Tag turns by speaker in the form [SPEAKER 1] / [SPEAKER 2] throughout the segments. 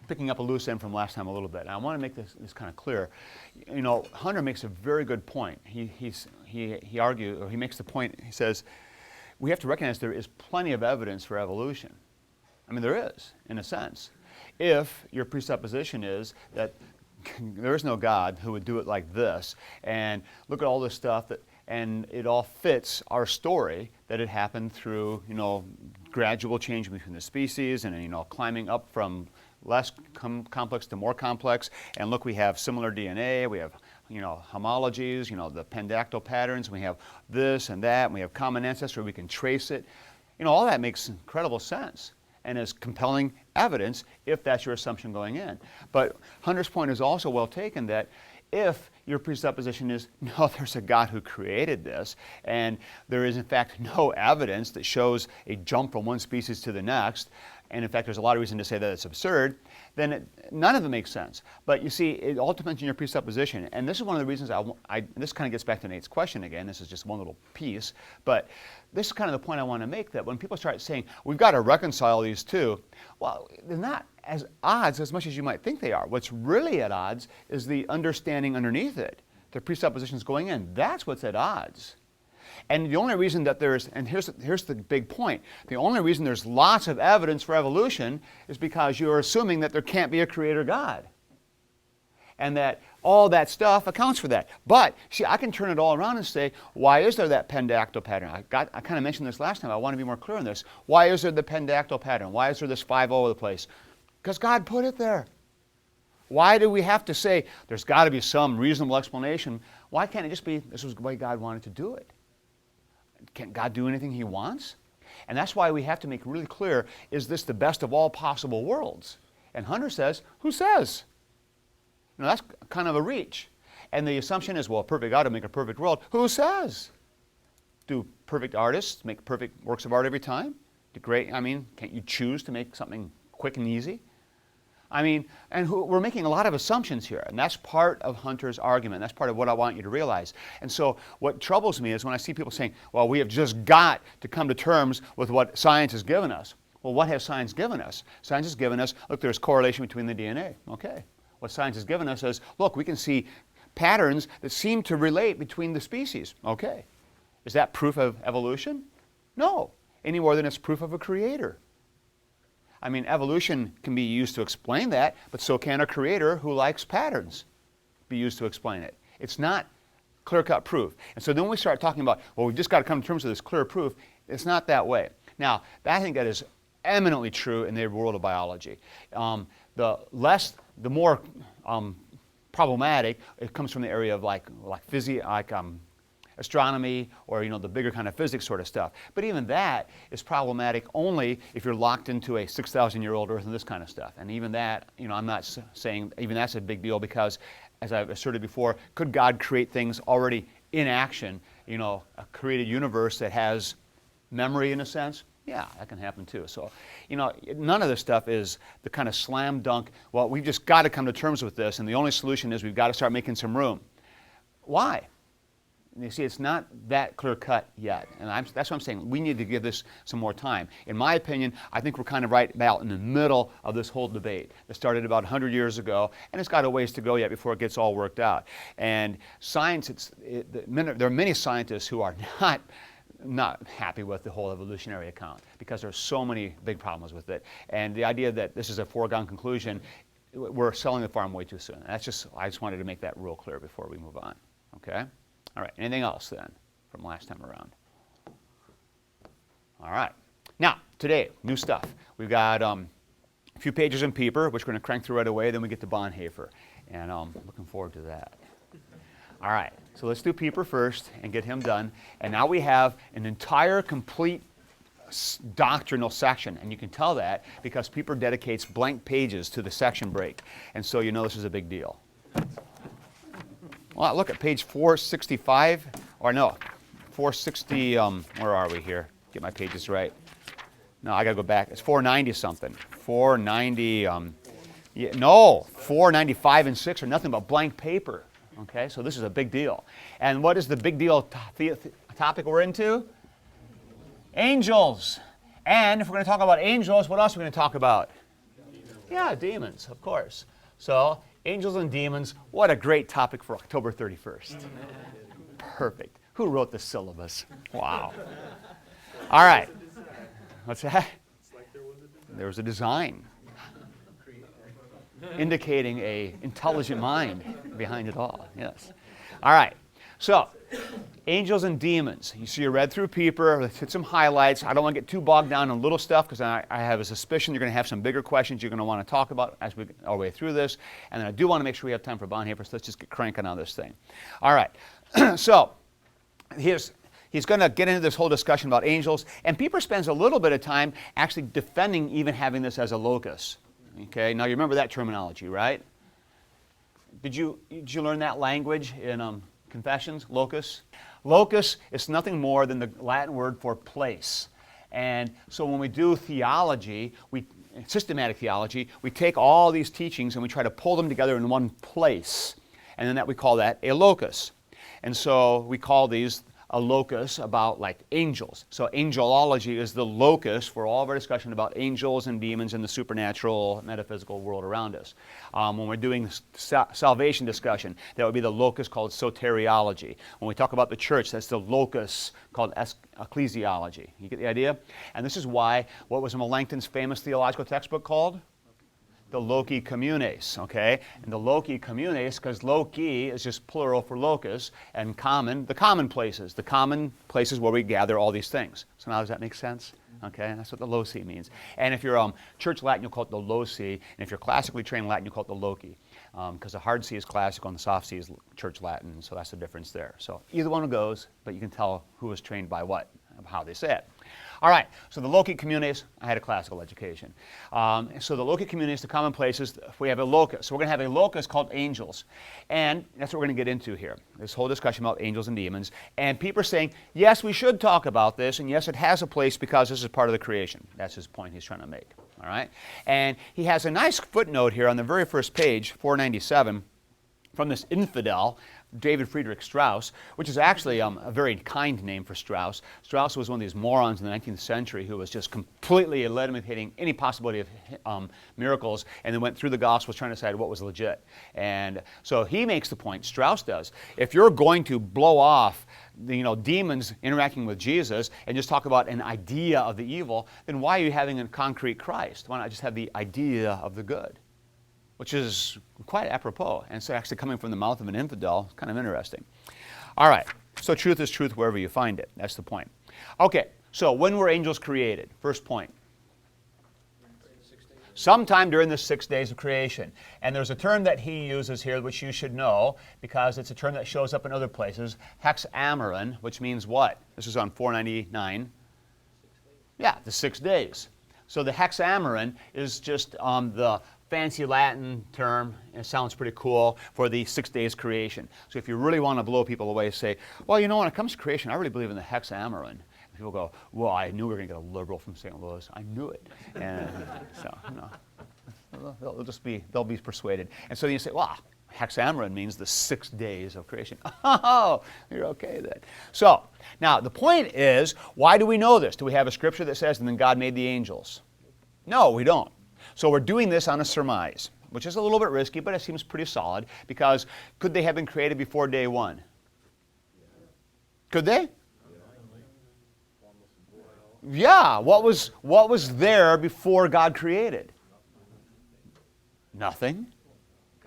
[SPEAKER 1] picking up a loose end from last time a little bit. And I want to make this kind of clear. You know, Hunter makes a very good point. He argues, or he makes the point, he says, we have to recognize there is plenty of evidence for evolution. I mean, there is, in a sense. If your presupposition is that there is no God who would do it like this, and look at all this stuff, and it all fits our story that it happened through, you know, gradual change between the species, and, you know, climbing up from less complex to more complex. And look, we have similar DNA, we have, you know, homologies, you know, the pendactyl patterns, we have this and that, and we have common ancestry, we can trace it. You know, all that makes incredible sense and is compelling evidence if that's your assumption going in. But Hunter's point is also well taken that if your presupposition is, no, there's a God who created this, and there is in fact no evidence that shows a jump from one species to the next, and in fact there's a lot of reason to say that it's absurd, then none of it makes sense. But you see, it all depends on your presupposition, and this is one of the reasons this kind of gets back to Nate's question again. This is just one little piece, but this is kind of the point I want to make, that when people start saying, we've got to reconcile these two, well, they're not as odds as much as you might think they are. What's really at odds is the understanding underneath it, the presuppositions going in. That's what's at odds. And the only reason that there's, and here's the big point, the only reason there's lots of evidence for evolution is because you're assuming that there can't be a creator God. And that all that stuff accounts for that. But, see, I can turn it all around and say, why is there that pendactyl pattern? I kind of mentioned this last time. I want to be more clear on this. Why is there the pendactyl pattern? Why is there this 5 all over the place? Because God put it there. Why do we have to say there's got to be some reasonable explanation? Why can't it just be this was the way God wanted to do it? Can't God do anything He wants? And that's why we have to make really clear, is this the best of all possible worlds? And Hunter says, who says? You know, that's kind of a reach. And the assumption is, well, a perfect God will make a perfect world. Who says? Do perfect artists make perfect works of art every time? Can't you choose to make something quick and easy? I mean, and we're making a lot of assumptions here, and that's part of Hunter's argument. That's part of what I want you to realize. And so what troubles me is when I see people saying, well, we have just got to come to terms with what science has given us. Well, what has science given us? Science has given us, look, there's correlation between the DNA. Okay. What science has given us is, look, we can see patterns that seem to relate between the species. Okay. Is that proof of evolution? No, any more than it's proof of a creator. I mean, evolution can be used to explain that, but so can a creator who likes patterns be used to explain it. It's not clear-cut proof. And so then we start talking about, well, we've just got to come to terms with this clear proof. It's not that way. Now, I think that is eminently true in the world of biology. The more problematic, it comes from the area of astronomy, or, you know, the bigger kind of physics sort of stuff. But even that is problematic only if you're locked into a 6,000-year-old Earth and this kind of stuff. And even that, you know, I'm not saying even that's a big deal, because, as I've asserted before, could God create things already in action, you know, create a universe that has memory in a sense? Yeah, that can happen too. So, you know, none of this stuff is the kind of slam dunk, well, we've just got to come to terms with this, and the only solution is we've got to start making some room. Why? And you see, it's not that clear-cut yet. And that's what I'm saying. We need to give this some more time. In my opinion, I think we're kind of right about in the middle of this whole debate. It started about 100 years ago, and it's got a ways to go yet before it gets all worked out. And science, there are many scientists who are not happy with the whole evolutionary account, because there's so many big problems with it. And the idea that this is a foregone conclusion, we're selling the farm way too soon. And I just wanted to make that real clear before we move on. Okay? All right, anything else then from last time around? All right. Now, today, new stuff. We've got a few pages in Pieper, which we're going to crank through right away. Then we get to Bonhoeffer, and I'm looking forward to that. All right, so let's do Pieper first and get him done. And now we have an entire, complete doctrinal section, and you can tell that because Pieper dedicates blank pages to the section break. And so you know this is a big deal. Well, look at page 465, or no, 460, where are we here? Get my pages right. No, I got to go back. It's 490 something. 490, 495 and 6 are nothing but blank paper. Okay, so this is a big deal. And what is the big deal topic we're into? Angels. And if we're going to talk about angels, what else are we going to talk about? Yeah, demons, of course. So, angels and demons, what a great topic for October 31st. Perfect. Who wrote the syllabus? Wow. All right. What's that? There was a design indicating a intelligent mind behind it all. Yes. All right. So, angels and demons. You read through Pieper. Let's hit some highlights. I don't want to get too bogged down in little stuff because I have a suspicion you're going to have some bigger questions you're going to want to talk about as we get our way through this. And then I do want to make sure we have time for Bonhoeffer, so let's just get cranking on this thing. All right. So, he's going to get into this whole discussion about angels. And Pieper spends a little bit of time actually defending even having this as a locus. Okay. Now, you remember that terminology, right? Did you learn that language in Confessions, locus? Locus is nothing more than the Latin word for place. And so when we do theology, systematic theology, we take all these teachings and we try to pull them together in one place. And then we call that a locus. And so we call these a locus about like angels. So angelology is the locus for all of our discussion about angels and demons and the supernatural metaphysical world around us. When we're doing salvation discussion, that would be the locus called soteriology. When we talk about the church, that's the locus called ecclesiology. You get the idea? And this is why, what was Melanchthon's famous theological textbook called? The loci communes, okay? And the loci communes, because loci is just plural for locus, and common, the common places where we gather all these things. So now does that make sense? Okay, that's what the loci means. And if you're church Latin, you'll call it the loci, and if you're classically trained Latin, you call it the loci, because the hard C is classical and the soft C is church Latin, so that's the difference there. So either one goes, but you can tell who was trained by what, how they say it. All right, so the loci communes, I had a classical education. So the loci communes, the common places, we have a locus. So we're going to have a locus called angels. And that's what we're going to get into here, this whole discussion about angels and demons. And Pieper's saying, yes, we should talk about this, and yes, it has a place because this is part of the creation. That's his point he's trying to make. All right? And he has a nice footnote here on the very first page, 497, from this infidel, David Friedrich Strauss, which is actually a very kind name for Strauss. Strauss was one of these morons in the 19th century who was just completely eliminating any possibility of miracles, and then went through the Gospels trying to decide what was legit. And so he makes the point, Strauss does, if you're going to blow off demons interacting with Jesus and just talk about an idea of the evil, then why are you having a concrete Christ? Why not just have the idea of the good? Which is quite apropos, and so actually coming from the mouth of an infidel is kind of interesting. All right, so truth is truth wherever you find it. That's the point. Okay, so when were angels created? First point. Sometime during the 6 days of creation. And there's a term that he uses here which you should know because it's a term that shows up in other places, hexameron, which means what? This is on 499. Yeah, the 6 days. So the hexameron is just the fancy Latin term, and it sounds pretty cool, for the 6 days creation. So if you really want to blow people away, say, well, when it comes to creation, I really believe in the hexameron. People go, well, I knew we were going to get a liberal from St. Louis. I knew it. And so, they'll be persuaded. And so you say, well, hexameron means the 6 days of creation. Oh, you're okay then. So, now the point is, why do we know this? Do we have a scripture that says, and then God made the angels? No, we don't. So we're doing this on a surmise, which is a little bit risky, but it seems pretty solid, because could they have been created before day one? Could they? Yeah, what was there before God created? Nothing.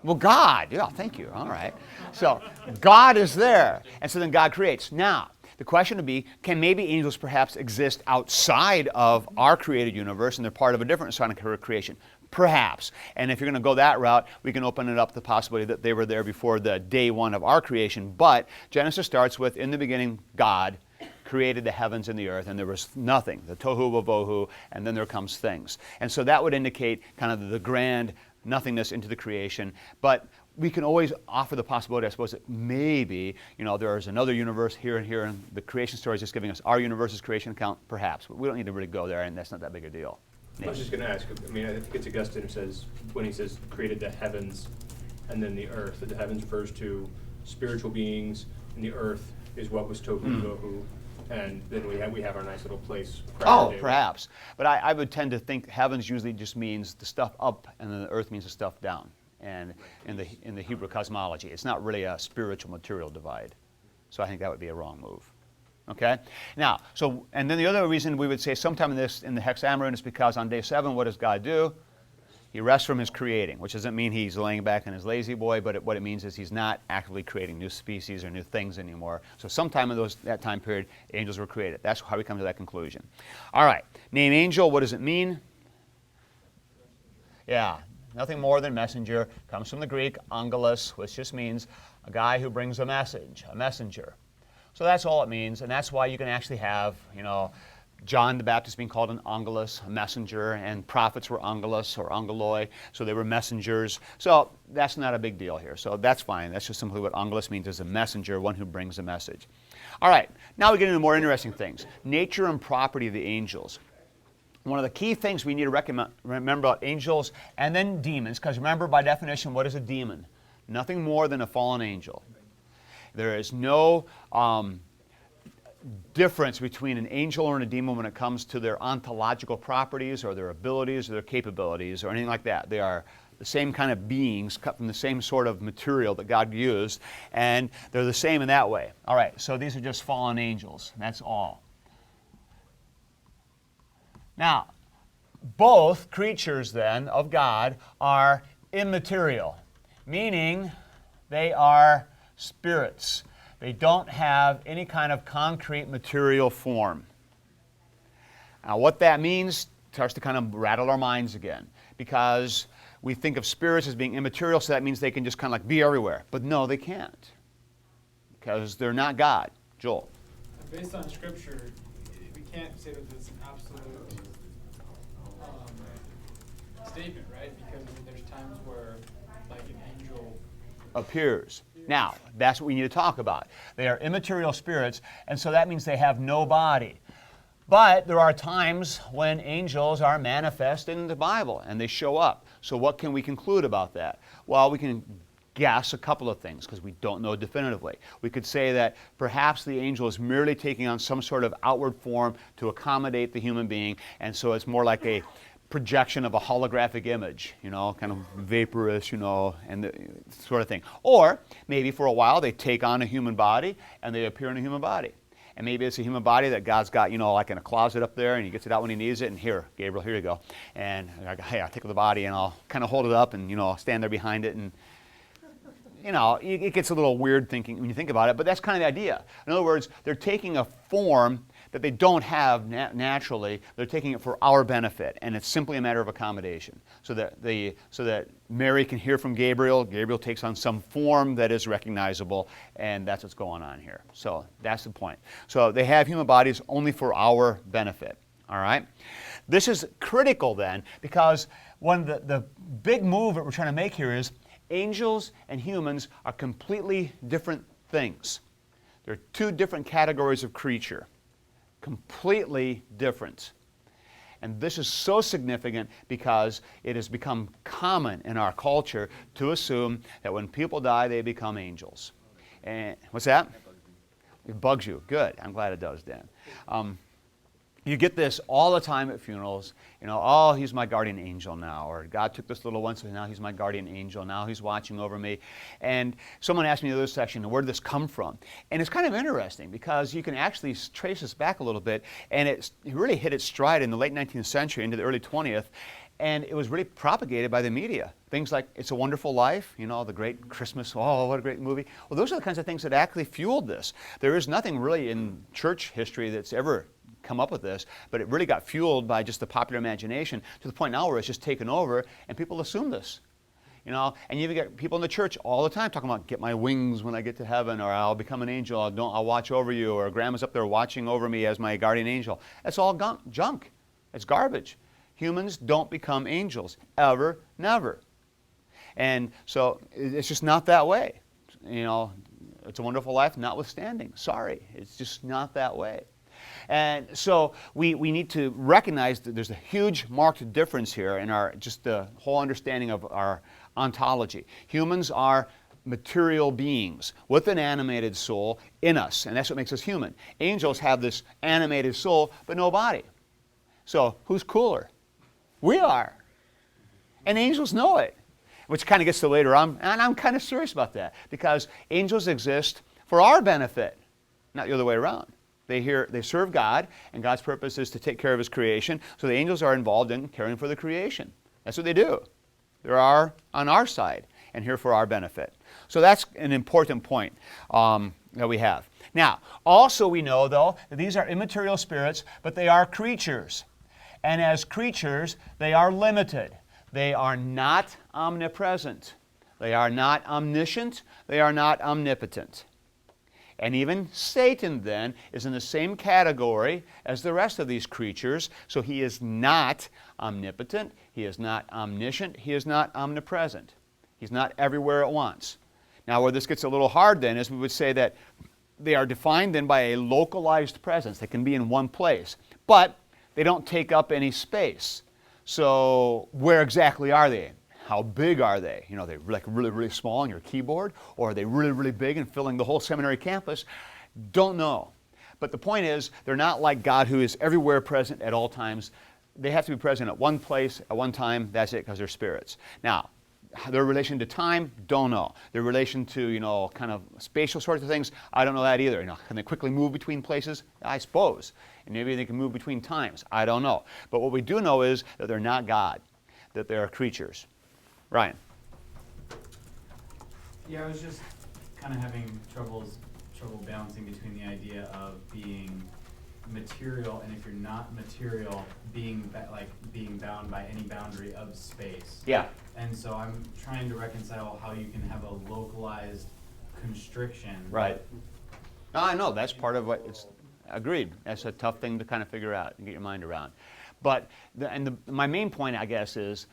[SPEAKER 1] Well, God, yeah, thank you, all right. So God is there, and so then God creates. Now, the question would be, can maybe angels perhaps exist outside of our created universe and they're part of a different sonic creation? Perhaps. And if you're going to go that route, we can open it up to the possibility that they were there before the day one of our creation. But Genesis starts with, in the beginning, God created the heavens and the earth, and there was nothing, the tohu vavohu, and then there comes things. And so that would indicate kind of the grand nothingness into the creation. But we can always offer the possibility, I suppose, that maybe, there is another universe here and here, and the creation story is just giving us our universe's creation account, perhaps. But we don't need to really go there, and that's not that big a deal.
[SPEAKER 2] I was just going to ask, I think it's Augustine who says, when he says created the heavens and then the earth, that the heavens refers to spiritual beings, and the earth is what was tohu bohu. and then we have our nice little place.
[SPEAKER 1] Oh, perhaps. But I would tend to think heavens usually just means the stuff up, and then the earth means the stuff down. And in the Hebrew cosmology, it's not really a spiritual material divide. So I think that would be a wrong move. Okay? Now, and then the other reason we would say sometime in the hexameron is because on day 7, what does God do? He rests from his creating, which doesn't mean he's laying back in his lazy boy, but what it means is he's not actively creating new species or new things anymore. So sometime in that time period, angels were created. That's how we come to that conclusion. All right, name angel, what does it mean? Yeah, nothing more than messenger. Comes from the Greek, angelos, which just means a guy who brings a message, a messenger. So that's all it means, and that's why you can actually have, John the Baptist being called an angelos, a messenger, and prophets were angelos or angeloi, so they were messengers. So that's not a big deal here. So that's fine. That's just simply what angelos means, is a messenger, one who brings a message. All right, now we get into more interesting things. Nature and property of the angels. One of the key things we need to remember about angels and then demons, because remember, by definition, what is a demon? Nothing more than a fallen angel. There is no difference between an angel and a demon when it comes to their ontological properties or their abilities or their capabilities or anything like that. They are the same kind of beings cut from the same sort of material that God used, and they're the same in that way. All right, so these are just fallen angels. That's all. Now, both creatures then of God are immaterial, meaning they are spirits. They don't have any kind of concrete material form. Now, what that means starts to kind of rattle our minds again, because we think of spirits as being immaterial, so that means they can just kind of like be everywhere. But no, they can't, because they're not God. Joel?
[SPEAKER 3] Based on Scripture, we can't say that it's an absolute statement, right? Because there's times where, like, an angel
[SPEAKER 1] appears. Now, that's what we need to talk about. They are immaterial spirits, and so that means they have no body. But there are times when angels are manifest in the Bible, and they show up. So what can we conclude about that? Well, we can guess a couple of things, because we don't know definitively. We could say that perhaps the angel is merely taking on some sort of outward form to accommodate the human being, and so it's more like a projection of a holographic image, kind of vaporous, and the sort of thing. Or maybe for a while they take on a human body and they appear in a human body. And maybe it's a human body that God's got, like in a closet up there, and he gets it out when he needs it, and here, Gabriel, here you go. And hey, I'll take the body and I'll kind of hold it up and, stand there behind it, and it gets a little weird thinking when you think about it, but that's kind of the idea. In other words, they're taking a form that they don't have naturally. They're taking it for our benefit, and it's simply a matter of accommodation. So that Mary can hear from Gabriel. Gabriel takes on some form that is recognizable, and that's what's going on here. So that's the point. So they have human bodies only for our benefit. All right? This is critical then, because the big move that we're trying to make here is angels and humans are completely different things. They're two different categories of creature. Completely different. And this is so significant because it has become common in our culture to assume that when people die, they become angels. And what's that? It bugs you. Good. I'm glad it does, Dan. You get this all the time at funerals. Oh, he's my guardian angel now. Or God took this little one, so now he's my guardian angel. Now he's watching over me. And someone asked me in the other section, where did this come from? And it's kind of interesting because you can actually trace this back a little bit. And it really hit its stride in the late 19th century into the early 20th. And it was really propagated by the media. Things like It's a Wonderful Life, the great Christmas, oh, what a great movie. Well, those are the kinds of things that actually fueled this. There is nothing really in church history that's ever come up with this, but it really got fueled by just the popular imagination to the point now where it's just taken over and people assume this. And you even get people in the church all the time talking about, get my wings when I get to heaven, or I'll become an angel, I'll watch over you, or grandma's up there watching over me as my guardian angel. That's all junk. It's garbage. Humans don't become angels, ever, never. And so it's just not that way. It's a Wonderful Life notwithstanding. Sorry, it's just not that way. And so we need to recognize that there's a huge marked difference here in just the whole understanding of our ontology. Humans are material beings with an animated soul in us, and that's what makes us human. Angels have this animated soul, but no body. So who's cooler? We are. And angels know it, which kind of gets to later on, and I'm kind of serious about that, because angels exist for our benefit, not the other way around. They serve God, and God's purpose is to take care of His creation, so the angels are involved in caring for the creation. That's what they do. They are on our side and here for our benefit. So that's an important point that we have. Now, also we know, though, that these are immaterial spirits, but they are creatures. And as creatures, they are limited. They are not omnipresent. They are not omniscient. They are not omnipotent. And even Satan, then, is in the same category as the rest of these creatures. So he is not omnipotent. He is not omniscient. He is not omnipresent. He's not everywhere at once. Now, where this gets a little hard, then, is we would say that they are defined, then, by a localized presence. They can be in one place. But they don't take up any space. So where exactly are they? How big are they? You know, they're like really, really small on your keyboard, or are they really, really big and filling the whole seminary campus? Don't know. But the point is, they're not like God, who is everywhere present at all times. They have to be present at one place, at one time. That's it, because they're spirits. Now, their relation to time, don't know. Their relation to, you know, kind of spatial sorts of things, I don't know that either. You know, can they quickly move between places? I suppose. And maybe they can move between times. I don't know. But what we do know is that they're not God, that they are creatures. Ryan.
[SPEAKER 4] Yeah, I was just kind of having trouble balancing between the idea of being material, and if you're not material, being bound by any boundary of space.
[SPEAKER 1] Yeah.
[SPEAKER 4] And so I'm trying to reconcile how you can have a localized constriction.
[SPEAKER 1] Right. No, I know that's part of what it's agreed. That's a tough thing to kind of figure out and get your mind around. But my main point, I guess, is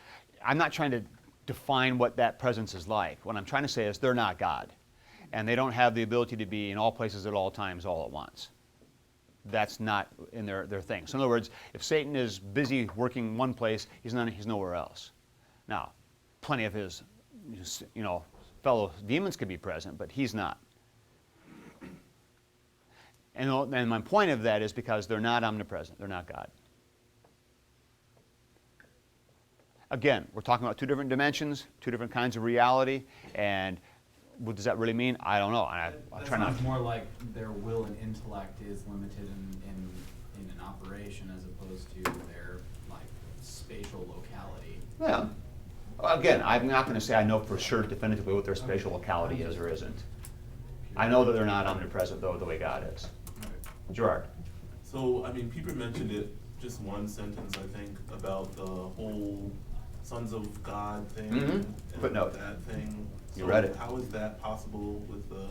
[SPEAKER 1] I'm not trying to define what that presence is like. What I'm trying to say is they're not God, and they don't have the ability to be in all places at all times all at once. That's not in their thing. So in other words, if Satan is busy working one place, he's nowhere else. Now, plenty of his, you know, fellow demons could be present, but he's not. And my point of that is because they're not omnipresent. They're not God. Again, we're talking about two different dimensions, two different kinds of reality, and what does that really mean? I don't know. I'll try not.
[SPEAKER 4] Sounds more like their will and intellect is limited in an operation as opposed to their like spatial locality.
[SPEAKER 1] Yeah. Again, I'm not going to say I know for sure definitively what their spatial locality is or isn't. I know that they're not omnipresent, though, the way God is. Gerard.
[SPEAKER 5] So, I mean, Pieper mentioned it, just one sentence, I think, about the whole sons of God thing.
[SPEAKER 1] Mm-hmm.
[SPEAKER 5] And
[SPEAKER 1] Footnote.
[SPEAKER 5] that thing.
[SPEAKER 1] You
[SPEAKER 5] So
[SPEAKER 1] read it.
[SPEAKER 5] How is that possible with the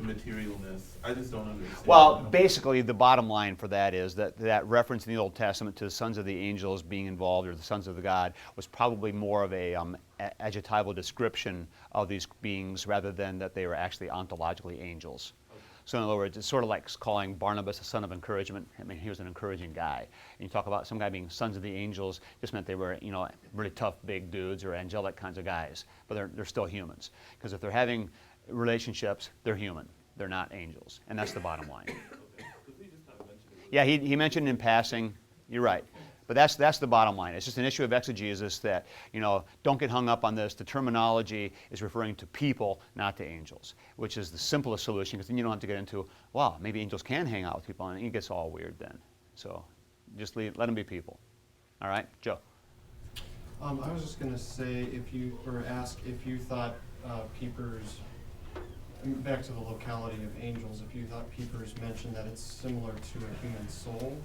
[SPEAKER 5] materialness? I just don't understand.
[SPEAKER 1] Well, basically, the bottom line for that is that reference in the Old Testament to the sons of the angels being involved, or the sons of the God, was probably more of a adjectival description of these beings rather than that they were actually ontologically angels. So in other words, it's sort of like calling Barnabas a son of encouragement. I mean, he was an encouraging guy. And you talk about some guy being sons of the angels, just meant they were, you know, really tough, big dudes or angelic kinds of guys. But they're still humans. Because if they're having relationships, they're human. They're not angels. And that's the bottom line. Yeah, he mentioned in passing. You're right. But that's the bottom line. It's just an issue of exegesis that, you know, don't get hung up on this. The terminology is referring to people, not to angels, which is the simplest solution, because then you don't have to get into, well, maybe angels can hang out with people, and it gets all weird then. So just let them be people. All right, Joe.
[SPEAKER 6] I was just going to say, ask if you thought Pieper's, back to the locality of angels, if you thought Pieper's mentioned that it's similar to a human soul,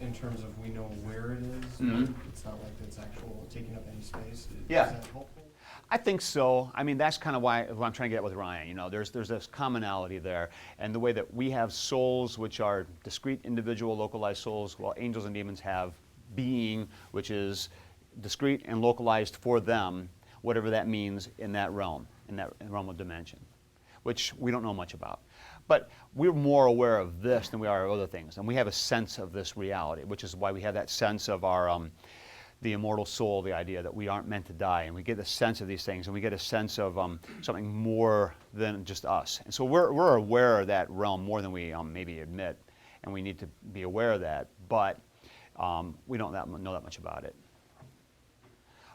[SPEAKER 6] in terms of we know where it is.
[SPEAKER 1] Mm-hmm.
[SPEAKER 6] It's not like it's actual taking up any space.
[SPEAKER 1] Yeah.
[SPEAKER 6] Is that helpful?
[SPEAKER 1] I think so. I mean, that's kind of what I'm trying to get with Ryan. You know, there's this commonality there, and the way that we have souls, which are discrete, individual, localized souls, while angels and demons have being, which is discrete and localized for them, whatever that means in that realm of dimension, which we don't know much about. But we're more aware of this than we are of other things, and we have a sense of this reality, which is why we have that sense of our the immortal soul, the idea that we aren't meant to die, and we get a sense of these things, and we get a sense of something more than just us. And so we're aware of that realm more than we maybe admit, and we need to be aware of that, but we don't know that much about it.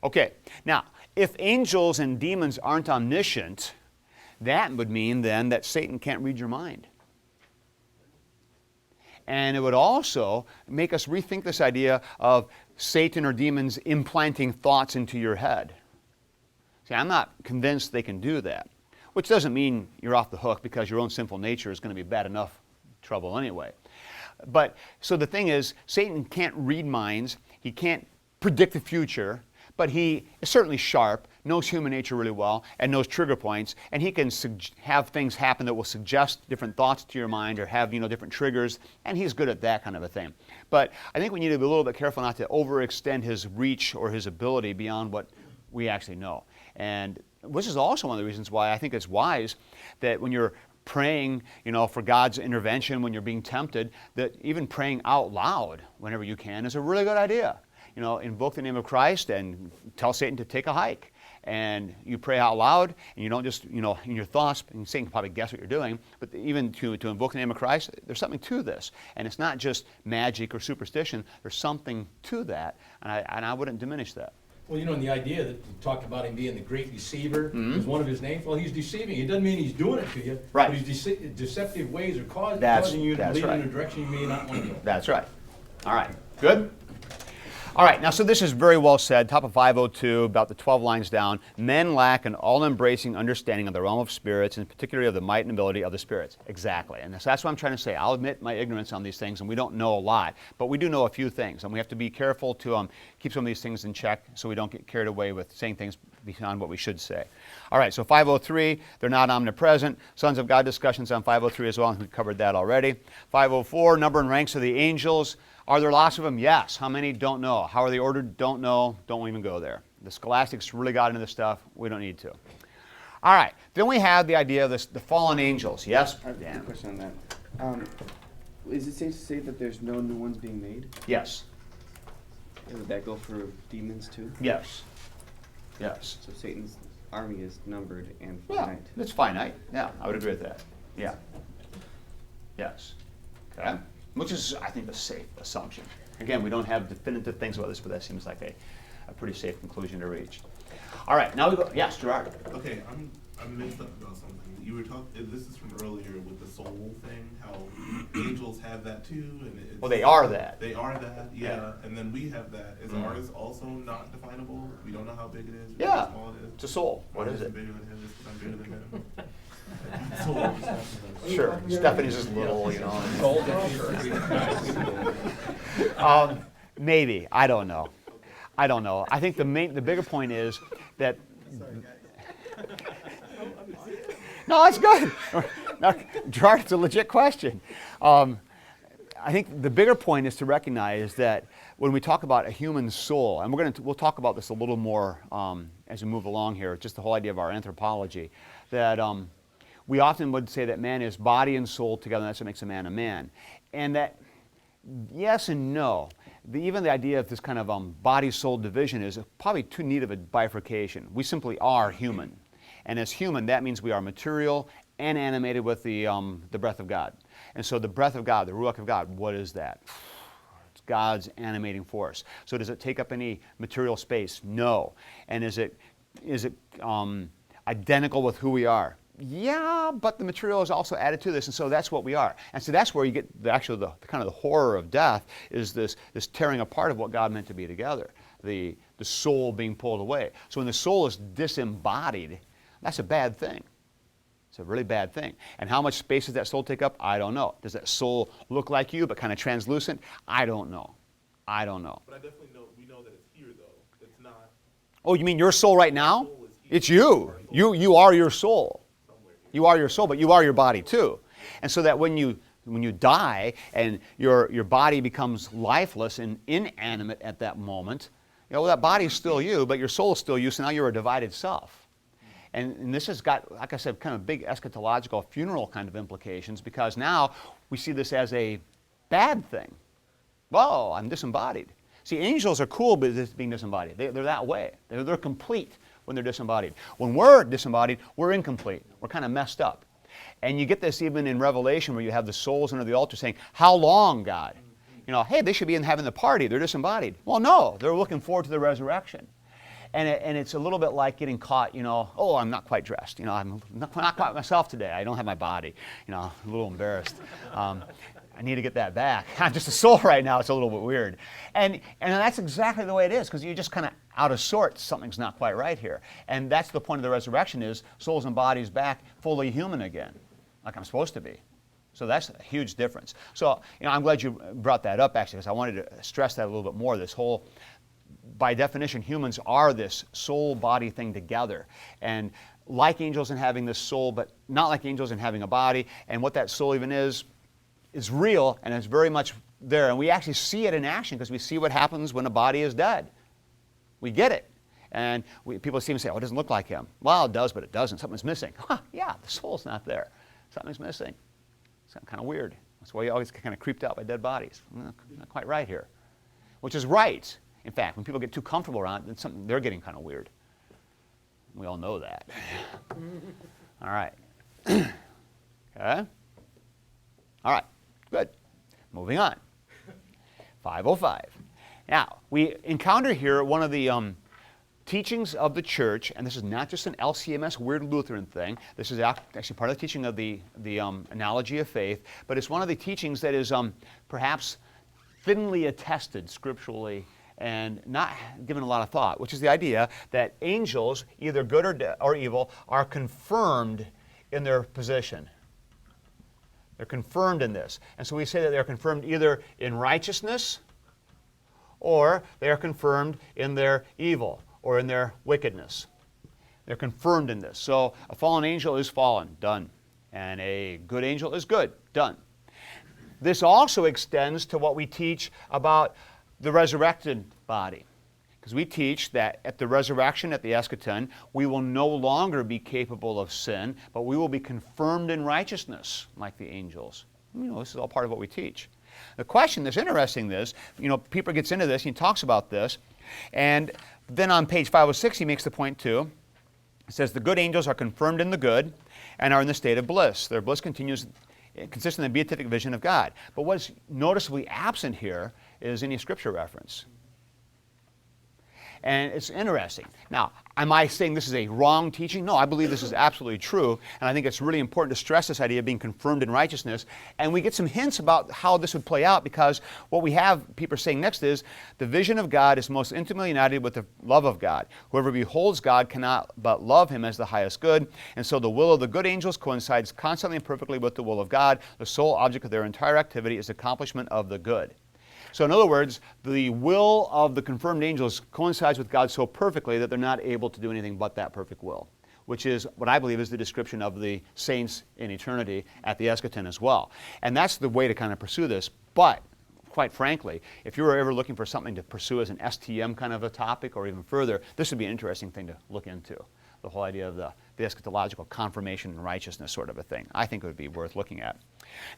[SPEAKER 1] Okay, now, if angels and demons aren't omniscient, that would mean then that Satan can't read your mind. And it would also make us rethink this idea of Satan or demons implanting thoughts into your head. See, I'm not convinced they can do that, which doesn't mean you're off the hook because your own sinful nature is going to be bad enough trouble anyway. But, so the thing is, Satan can't read minds, he can't predict the future, but he is certainly sharp, knows human nature really well, and knows trigger points, and he can have things happen that will suggest different thoughts to your mind or have, different triggers, and he's good at that kind of a thing. But I think we need to be a little bit careful not to overextend his reach or his ability beyond what we actually know. And this is also one of the reasons why I think it's wise that when you're praying, for God's intervention, when you're being tempted, that even praying out loud whenever you can is a really good idea. Invoke the name of Christ and tell Satan to take a hike. And you pray out loud, and you don't just, in your thoughts, and Satan can probably guess what you're doing, but even to invoke the name of Christ, there's something to this. And it's not just magic or superstition. There's something to that, and I wouldn't diminish that.
[SPEAKER 7] Well, and the idea that you talked about him being the great deceiver is one of his names. Well, he's deceiving. It doesn't mean he's doing it to you.
[SPEAKER 1] Right.
[SPEAKER 7] But his deceptive ways are causing you to
[SPEAKER 1] that's
[SPEAKER 7] lead
[SPEAKER 1] right.
[SPEAKER 7] in a direction you may not want to go.
[SPEAKER 1] That's right. All right. Good? All right, now so this is very well said, top of 502, about the 12 lines down. Men lack an all-embracing understanding of the realm of spirits, and particularly of the might and ability of the spirits. Exactly, and that's what I'm trying to say. I'll admit my ignorance on these things, and we don't know a lot, but we do know a few things, and we have to be careful to keep some of these things in check so we don't get carried away with saying things beyond what we should say. All right, so 503, they're not omnipresent. Sons of God discussions on 503 as well, and we covered that already. 504, number and ranks of the angels. Are there lots of them? Yes. How many? Don't know. How are they ordered? Don't know. Don't even go there. The scholastics really got into this stuff. We don't need to. All right. Then we have the idea of the fallen angels. Yes?
[SPEAKER 8] I have a question on that. Is it safe to say that there's no new ones being made?
[SPEAKER 1] Yes.
[SPEAKER 8] Would that go for demons too?
[SPEAKER 1] Yes. Yes.
[SPEAKER 8] So Satan's army is numbered and
[SPEAKER 1] Yeah,
[SPEAKER 8] finite.
[SPEAKER 1] it's finite. Yeah, I would agree with that. Yeah. Yes. Okay. Which is, I think, a safe assumption. Again, we don't have definitive things about this, but that seems like a pretty safe conclusion to reach. All right, now we go. Yes, Gerard.
[SPEAKER 5] Okay, I'm mixed up about something. You were talking. This is from earlier with the soul thing. How angels have that too, and it's,
[SPEAKER 1] Well, they are that.
[SPEAKER 5] They are that, yeah.
[SPEAKER 1] Yeah.
[SPEAKER 5] And then we have that. Is ours also not definable? We don't know how big it is.
[SPEAKER 1] Yeah.
[SPEAKER 5] How small it is.
[SPEAKER 1] It's a soul. What
[SPEAKER 5] Mine
[SPEAKER 1] is it?
[SPEAKER 5] Bigger than his. I'm bigger than him. Soul.
[SPEAKER 1] Sure. Stephanie's just little, Maybe. I don't know. I think the bigger point is that. No, it's good. No, Gerard, it's a legit question. I think the bigger point is to recognize that when we talk about a human soul, and we'll talk about this a little more as we move along here, just the whole idea of our anthropology, that we often would say that man is body and soul together, and that's what makes a man. And that, yes and no. Even the idea of this kind of body-soul division is probably too neat of a bifurcation. We simply are human. And as human, that means we are material and animated with the breath of God. And so the breath of God, the Ruach of God, what is that? It's God's animating force. So does it take up any material space? No. And is it identical with who we are? Yeah, but the material is also added to this, and so that's what we are. And so that's where you get the kind of the horror of death, is this tearing apart of what God meant to be together, the soul being pulled away. So when the soul is disembodied, that's a bad thing. It's a really bad thing. And how much space does that soul take up? I don't know. Does that soul look like you but kind of translucent? I don't know.
[SPEAKER 5] But I definitely know. We know that it's here though. It's not.
[SPEAKER 1] Oh, you mean your soul right now? It's you. You are your soul. You are your soul, but you are your body too. And so that when you die and your body becomes lifeless and inanimate at that moment, that body is still you, but your soul is still you, so now you're a divided self. And this has got, like I said, kind of big eschatological funeral kind of implications, because now we see this as a bad thing. Whoa, I'm disembodied. See, angels are cool with being disembodied. They're that way. They're complete when they're disembodied. When we're disembodied, we're incomplete. We're kind of messed up. And you get this even in Revelation where you have the souls under the altar saying, how long, God? You know, hey, they should be having the party. They're disembodied. Well, no, they're looking forward to the resurrection. And it's a little bit like getting caught, you know, oh, I'm not quite dressed. You know, I'm not quite myself today. I don't have my body. You know, a little embarrassed. I need to get that back. I'm just a soul right now. It's a little bit weird. And that's exactly the way it is, because you're just kind of out of sorts. Something's not quite right here. And that's the point of the resurrection is souls and bodies back fully human again, like I'm supposed to be. So that's a huge difference. So, you know, I'm glad you brought that up, actually, because I wanted to stress that a little bit more. This whole, by definition, humans are this soul-body thing together. And like angels in having this soul, but not like angels in having a body. And what that soul even is real, and it's very much there. And we actually see it in action because we see what happens when a body is dead. We get it. And people seem to say, oh, it doesn't look like him. Well, it does, but it doesn't. Something's missing. Huh, yeah, the soul's not there. Something's missing. It's kind of weird. That's why you always get kind of creeped out by dead bodies. Not quite right here. Which is right. In fact, when people get too comfortable around it, then they're getting kind of weird. We all know that. All right. Okay. All right. Good. Moving on. 505. Now, we encounter here one of the teachings of the church, and this is not just an LCMS weird Lutheran thing. This is actually part of the teaching of the analogy of faith, but it's one of the teachings that is perhaps thinly attested scripturally and not given a lot of thought, which is the idea that angels, either good or evil, are confirmed in their position. They're confirmed in this. And so we say that they're confirmed either in righteousness or they are confirmed in their evil or in their wickedness. They're confirmed in this. So a fallen angel is fallen, done. And a good angel is good, done. This also extends to what we teach about the resurrected body. Because we teach that at the resurrection, at the eschaton, we will no longer be capable of sin, but we will be confirmed in righteousness like the angels. You know, this is all part of what we teach. The question that's interesting Pieper gets into this, and he talks about this, and then on page 506 he makes the point too. It says, the good angels are confirmed in the good and are in the state of bliss. Their bliss continues consistent in the beatific vision of God. But what's noticeably absent here is any scripture reference. And it's interesting. Now, am I saying this is a wrong teaching? No, I believe this is absolutely true. And I think it's really important to stress this idea of being confirmed in righteousness. And we get some hints about how this would play out, because what we have Pieper saying next is, the vision of God is most intimately united with the love of God. Whoever beholds God cannot but love him as the highest good. And so the will of the good angels coincides constantly and perfectly with the will of God. The sole object of their entire activity is the accomplishment of the good. So in other words, the will of the confirmed angels coincides with God so perfectly that they're not able to do anything but that perfect will, which is what I believe is the description of the saints in eternity at the eschaton as well. And that's the way to kind of pursue this. But quite frankly, if you were ever looking for something to pursue as an STM kind of a topic or even further, this would be an interesting thing to look into. The whole idea of the eschatological confirmation and righteousness sort of a thing. I think it would be worth looking at.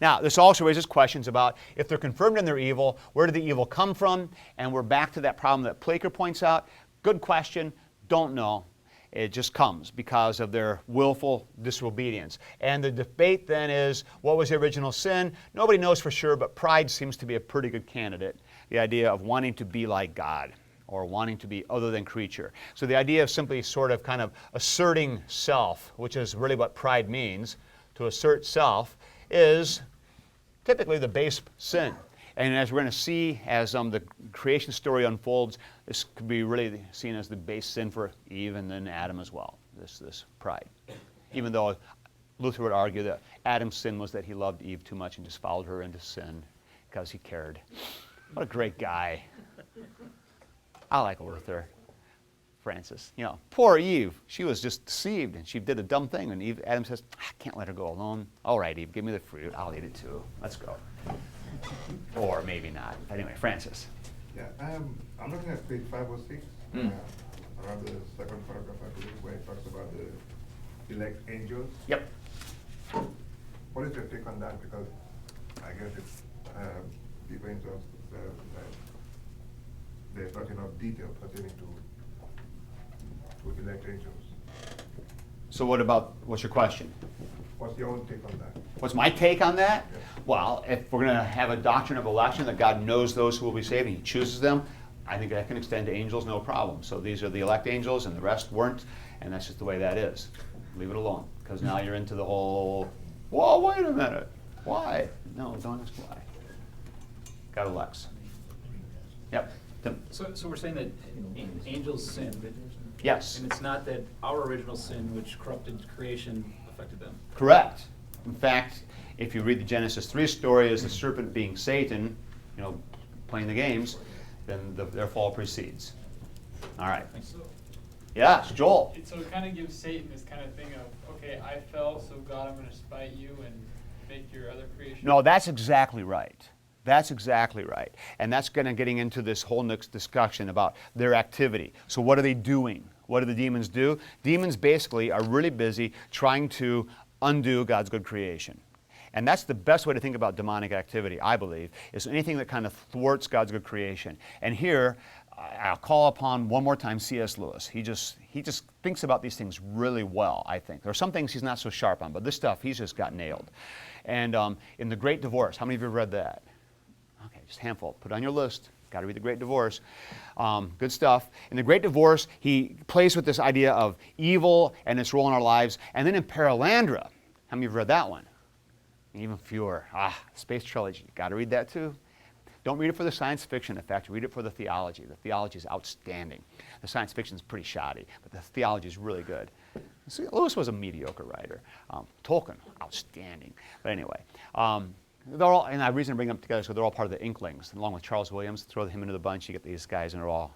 [SPEAKER 1] Now, this also raises questions about if they're confirmed in their evil, where did the evil come from? And we're back to that problem that Pieper points out. Good question, don't know. It just comes because of their willful disobedience. And the debate then is, what was the original sin? Nobody knows for sure, but pride seems to be a pretty good candidate. The idea of wanting to be like God, or wanting to be other than creature. So the idea of simply sort of kind of asserting self, which is really what pride means, to assert self, is typically the base sin. And as we're going to see as the creation story unfolds, this could be really seen as the base sin for Eve and then Adam as well, this pride. Even though Luther would argue that Adam's sin was that he loved Eve too much and just followed her into sin because he cared. What a great guy. I like Luther. Francis. You know, poor Eve. She was just deceived and she did a dumb thing. And Adam says, I can't let her go alone. All right, Eve, give me the fruit. I'll eat it too. Let's go. Or maybe not. Anyway, Francis.
[SPEAKER 9] Yeah, I'm looking at page 506, around the second paragraph, I believe, where it talks about the elect angels.
[SPEAKER 1] Yep.
[SPEAKER 9] What is your take on that? Because I guess it's deeper into there's not enough detail pertaining to elect angels.
[SPEAKER 1] So what's your question?
[SPEAKER 9] What's your own take on that?
[SPEAKER 1] What's my take on that?
[SPEAKER 9] Yes.
[SPEAKER 1] Well, if we're going to have a doctrine of election that God knows those who will be saved and he chooses them, I think that can extend to angels, no problem. So these are the elect angels and the rest weren't, and that's just the way that is. Leave it alone, because now you're into the whole, whoa, wait a minute. Why? No, don't ask why. God elects. Yep. Tim.
[SPEAKER 10] So we're saying that angels sinned.
[SPEAKER 1] Yes.
[SPEAKER 10] And it's not that our original sin, which corrupted creation, affected them.
[SPEAKER 1] Correct. In fact, if you read the Genesis 3 story as the serpent being Satan, playing the games, then their fall precedes. All right.
[SPEAKER 3] So,
[SPEAKER 1] Yes, Joel.
[SPEAKER 3] so it kind of gives Satan this kind of thing of, okay, I fell, so God, I'm going to spite you and make your other creation.
[SPEAKER 1] No, that's exactly right. That's exactly right. And that's getting into this whole next discussion about their activity. So what are they doing? What do the demons do? Demons basically are really busy trying to undo God's good creation. And that's the best way to think about demonic activity, I believe, is anything that kind of thwarts God's good creation. And here, I'll call upon one more time C.S. Lewis. He just thinks about these things really well, I think. There are some things he's not so sharp on, but this stuff he's just got nailed. And in The Great Divorce, how many of you have read that? Okay, just a handful. Put it on your list. Got to read The Great Divorce. Good stuff. In The Great Divorce, he plays with this idea of evil and its role in our lives. And then in Paralandra, how many of you have read that one? Even fewer. Space Trilogy. Got to read that too. Don't read it for the science fiction effect. Read it for the theology. The theology is outstanding. The science fiction is pretty shoddy, but the theology is really good. See, Lewis was a mediocre writer. Tolkien, outstanding. But anyway, they're all, and the reason I bring them together is because they're all part of the Inklings. Along with Charles Williams, throw him into the bunch, you get these guys, and they're all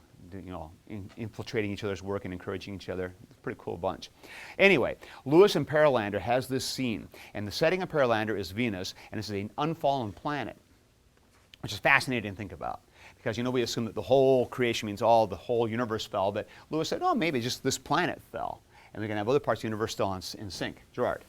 [SPEAKER 1] infiltrating each other's work and encouraging each other. It's a pretty cool bunch. Anyway, Lewis in Paralandra has this scene, and the setting of Paralandra is Venus, and this is an unfallen planet, which is fascinating to think about. Because, we assume that the whole creation means the whole universe fell, but Lewis said, maybe just this planet fell. And we're going to have other parts of the universe still in sync. Gerard.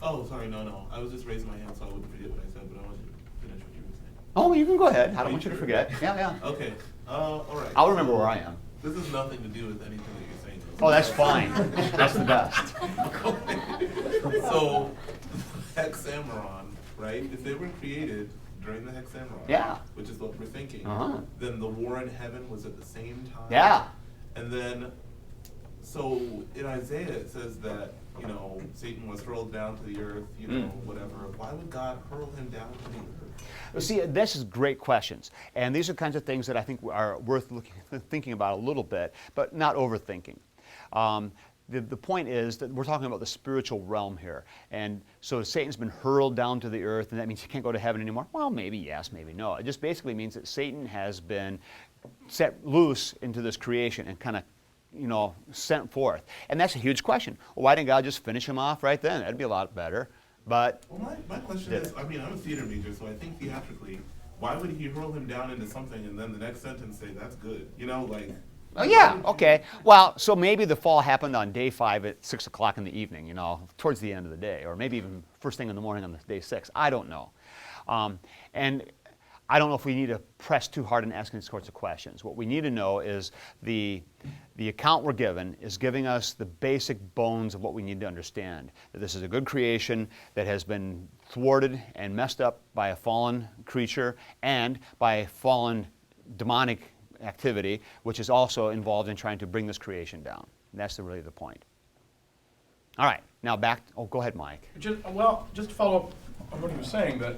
[SPEAKER 5] Oh, sorry, no. I was just raising my hand so I wouldn't forget what I said, but I want you to finish what you were saying.
[SPEAKER 1] Oh, you can go ahead. I don't want you to forget. Yeah.
[SPEAKER 5] Okay, all right.
[SPEAKER 1] I'll remember where I am.
[SPEAKER 5] This has nothing to do with anything that you're saying.
[SPEAKER 1] Oh, that's fine. That's the best.
[SPEAKER 5] So, hexameron, right? If they were created during the hexameron,
[SPEAKER 1] yeah,
[SPEAKER 5] which is what we're thinking,
[SPEAKER 1] then
[SPEAKER 5] the war in heaven was at the same time.
[SPEAKER 1] Yeah.
[SPEAKER 5] And then, so in Isaiah it says that, Satan was hurled down to the earth, whatever. Why would God hurl him down to the earth?
[SPEAKER 1] Well, see, this is great questions. And these are kinds of things that I think are worth thinking about a little bit, but not overthinking. The point is that we're talking about the spiritual realm here. And so Satan's been hurled down to the earth, and that means he can't go to heaven anymore? Well, maybe yes, maybe no. It just basically means that Satan has been set loose into this creation and kind of sent forth. And that's a huge question. Well, why didn't God just finish him off right then? That'd be a lot better. But
[SPEAKER 5] well, my question is, I'm a theater major, so I think theatrically, why would he hurl him down into something and then the next sentence say, that's good?
[SPEAKER 1] Oh, yeah, okay. Well, so maybe the fall happened on day 5 at 6 o'clock in the evening, towards the end of the day, or maybe even first thing in the morning on the day 6. I don't know. And I don't know if we need to press too hard in asking these sorts of questions. What we need to know is the account we're given is giving us the basic bones of what we need to understand. That this is a good creation that has been thwarted and messed up by a fallen creature and by a fallen demonic activity, which is also involved in trying to bring this creation down. And that's really the point. All right, now back. Go ahead, Mike.
[SPEAKER 7] Just to follow up on what he was saying, that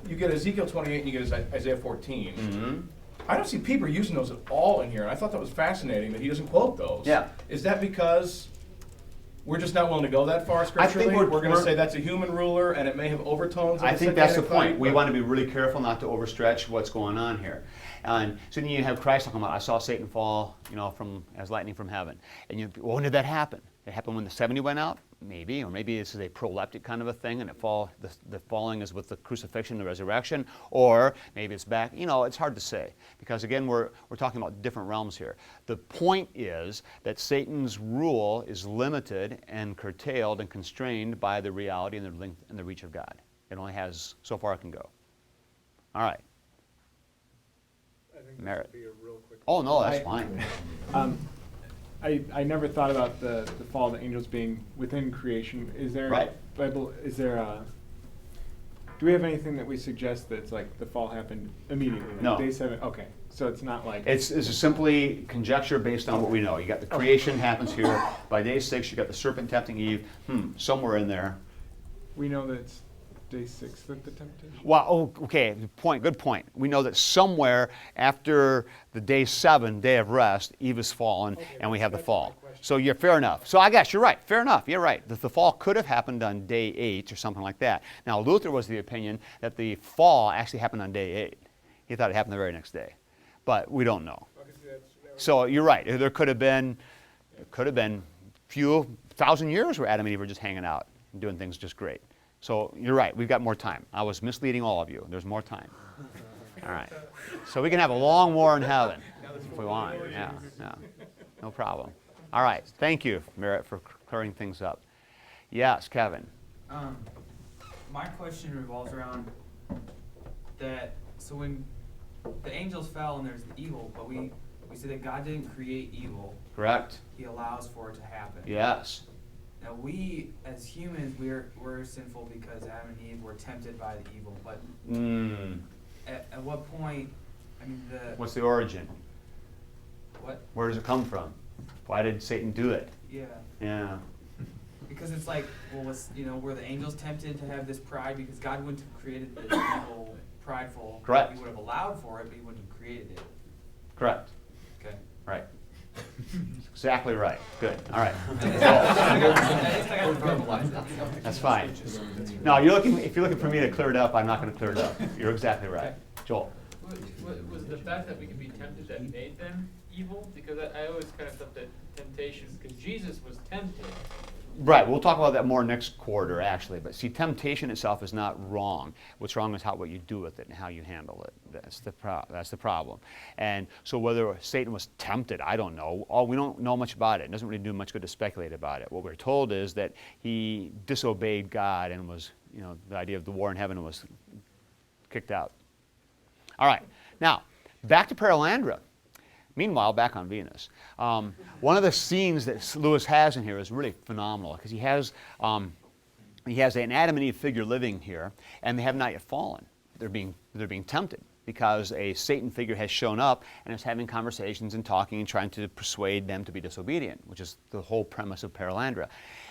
[SPEAKER 7] you get Ezekiel 28 and you get Isaiah 14.
[SPEAKER 1] Mm-hmm.
[SPEAKER 7] I don't see Pieper using those at all in here, and I thought that was fascinating that he doesn't quote those.
[SPEAKER 1] Yeah.
[SPEAKER 7] Is that because we're just not willing to go that far scripturally?
[SPEAKER 1] I think
[SPEAKER 7] we're going to say that's a human ruler and it may have overtones.
[SPEAKER 1] I think that's the point. We want to be really careful not to overstretch what's going on here. And so then you have Christ talking about, I saw Satan fall, as lightning from heaven. And when did that happen? It happened when the 70 went out? Maybe. Or maybe this is a proleptic kind of a thing, and the falling is with the crucifixion, the resurrection. Or maybe it's back. It's hard to say. Because again, we're talking about different realms here. The point is that Satan's rule is limited and curtailed and constrained by the reality and the length and the reach of God. It only has so far it can go. All right.
[SPEAKER 3] think
[SPEAKER 1] Merit.
[SPEAKER 3] this would be a real quick.
[SPEAKER 1] Oh, no, that's fine.
[SPEAKER 11] I never thought about the fall of the angels being within creation. Is there
[SPEAKER 1] Right.
[SPEAKER 11] Bible? Is there a? Do we have anything that we suggest that's like the fall happened immediately? Like
[SPEAKER 1] No.
[SPEAKER 11] Day 7. Okay, so it's not like.
[SPEAKER 1] It's simply conjecture based on what we know. You got the creation happens here. By day 6, you got the serpent tempting Eve. Somewhere in there.
[SPEAKER 11] We know that it's Day 6 that the temptation.
[SPEAKER 1] Well, okay, good point. We know that somewhere after the day 7, day of rest, Eve is fallen, and we have the fall. So you're fair enough. So I guess you're right. Fair enough. You're right. The fall could have happened on day 8 or something like that. Now Luther was the opinion that the fall actually happened on day 8. He thought it happened the very next day, but we don't know. So you're right. There could have been few 1,000 years where Adam and Eve were just hanging out and doing things just great. So you're right, we've got more time. I was misleading all of you. There's more time. All right. So we can have a long war in heaven if we want. Yeah. No problem. All right. Thank you, Merritt, for clearing things up. Yes, Kevin.
[SPEAKER 12] My question revolves around that. So when the angels fell and there's evil, but we say that God didn't create evil.
[SPEAKER 1] Correct.
[SPEAKER 12] He allows for it to happen.
[SPEAKER 1] Yes.
[SPEAKER 12] Now we, as humans, we're sinful because Adam and Eve were tempted by the evil. But at what point? I mean,
[SPEAKER 1] What's the origin?
[SPEAKER 12] What?
[SPEAKER 1] Where does it come from? Why did Satan do it?
[SPEAKER 12] Yeah.
[SPEAKER 1] Yeah.
[SPEAKER 12] Because it's like, well, were the angels tempted to have this pride because God wouldn't have created this evil, prideful?
[SPEAKER 1] Correct.
[SPEAKER 12] He would have allowed for it, but He wouldn't have created it.
[SPEAKER 1] Correct.
[SPEAKER 12] Okay.
[SPEAKER 1] Right. Exactly right. Good. All right. That's fine. No, if you're looking for me to clear it up, I'm not going to clear it up. You're exactly right. Joel.
[SPEAKER 3] Was the fact that we can be tempted that made them evil? Because I always kind of thought that temptation, because Jesus was tempted.
[SPEAKER 1] Right. We'll talk about that more next quarter, actually. But see, temptation itself is not wrong. What's wrong is what you do with it and how you handle it. That's the problem. And so whether Satan was tempted, I don't know. We don't know much about it. It doesn't really do much good to speculate about it. What we're told is that he disobeyed God and was, the idea of the war in heaven was kicked out. All right. Now, back to Paralandra. Meanwhile, back on Venus, one of the scenes that Lewis has in here is really phenomenal because he has an Adam and Eve figure living here, and they have not yet fallen. They're being tempted because a Satan figure has shown up and is having conversations and talking and trying to persuade them to be disobedient, which is the whole premise of Paralandra.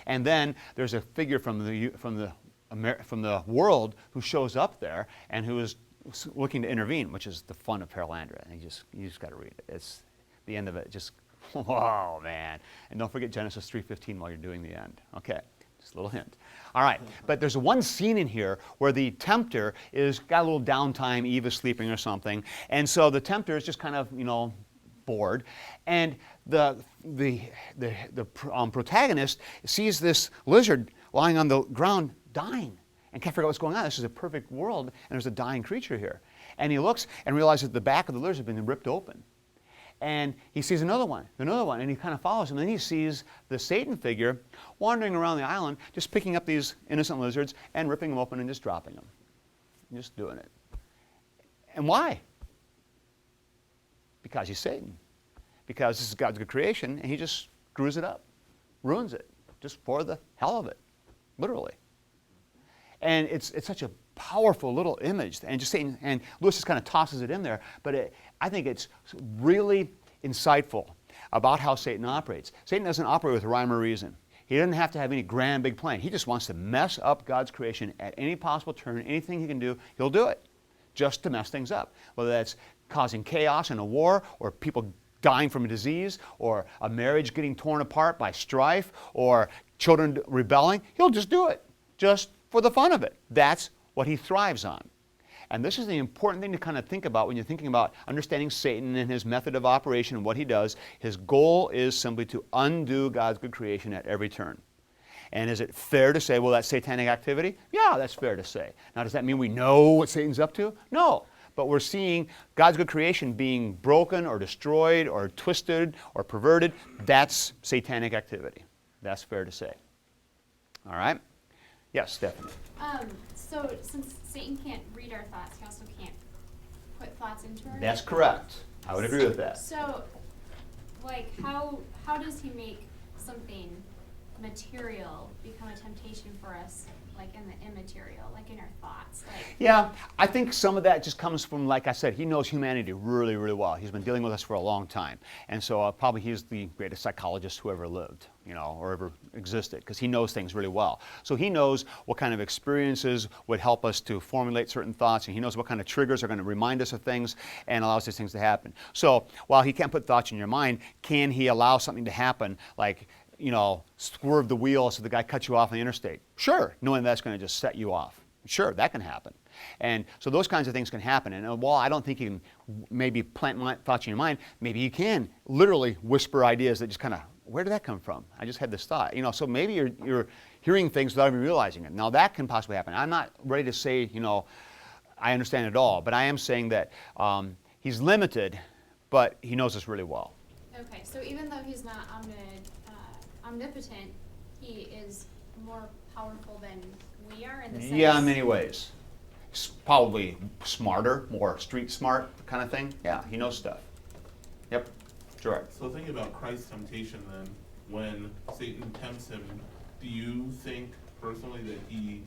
[SPEAKER 1] And then there's a figure from the world who shows up there and who is looking to intervene, which is the fun of Paralandra. And you just got to read it. It's the end of it. Just whoa, man! And don't forget Genesis 3:15 while you're doing the end. Okay, just a little hint. All right, but there's one scene in here where the tempter got a little downtime. Eve is sleeping or something, and so the tempter is just kind of bored, and the protagonist sees this lizard lying on the ground dying. And can't figure out what's going on. This is a perfect world, and there's a dying creature here. And he looks and realizes the back of the lizard has been ripped open. And he sees another one, and he kind of follows him. And then he sees the Satan figure wandering around the island, just picking up these innocent lizards and ripping them open and just dropping them. Just doing it. And why? Because he's Satan. Because this is God's good creation, and he just screws it up, ruins it, just for the hell of it, literally. And it's such a powerful little image, and just saying, and Lewis just kind of tosses it in there, but I think it's really insightful about how Satan operates. Satan doesn't operate with rhyme or reason. He doesn't have to have any grand big plan. He just wants to mess up God's creation at any possible turn. Anything he can do, he'll do it, just to mess things up. Whether that's causing chaos in a war, or people dying from a disease, or a marriage getting torn apart by strife, or children rebelling, he'll just do it, just for the fun of it. That's what he thrives on. And this is the important thing to kind of think about when you're thinking about understanding Satan and his method of operation and what he does. His goal is simply to undo God's good creation at every turn. And is it fair to say, well, that's satanic activity? Yeah, that's fair to say. Now, does that mean we know what Satan's up to? No. But we're seeing God's good creation being broken or destroyed or twisted or perverted. That's satanic activity. That's fair to say. All right? Yes, Stephanie.
[SPEAKER 13] So since Satan can't read our thoughts, he also can't put thoughts into our
[SPEAKER 1] That's
[SPEAKER 13] head?
[SPEAKER 1] correct. I would agree with that.
[SPEAKER 13] So, like, how does he make something material become a temptation for us, like in the immaterial, like in our thoughts? Like,
[SPEAKER 1] Yeah, I think some of that just comes from, like I said, he knows humanity really, really well. He's been dealing with us for a long time. And so probably he's the greatest psychologist who ever lived, you know, or ever existed, because he knows things really well. So he knows what kind of experiences would help us to formulate certain thoughts, and he knows what kind of triggers are going to remind us of things and allows these things to happen. So while he can't put thoughts in your mind, can he allow something to happen, like, you know, swerve the wheel so the guy cuts you off on the interstate? Sure, knowing that's going to just set you off. Sure, that can happen. And so those kinds of things can happen. And while I don't think you can maybe plant thoughts in your mind, maybe you can literally whisper ideas that just kind of, where did that come from? I just had this thought. You know, so maybe you're hearing things without even realizing it. Now that can possibly happen. I'm not ready to say, you know, I understand it all, but I am saying that he's limited, but he knows us really well.
[SPEAKER 13] okay, so even though he's not omnipotent, he is more powerful than we are in the sense.
[SPEAKER 1] Yeah, in many ways. Probably smarter, more street smart kind of thing. Yeah, he knows stuff. Yep, sure.
[SPEAKER 5] So thinking about Christ's temptation then, when Satan tempts him, do you think personally that he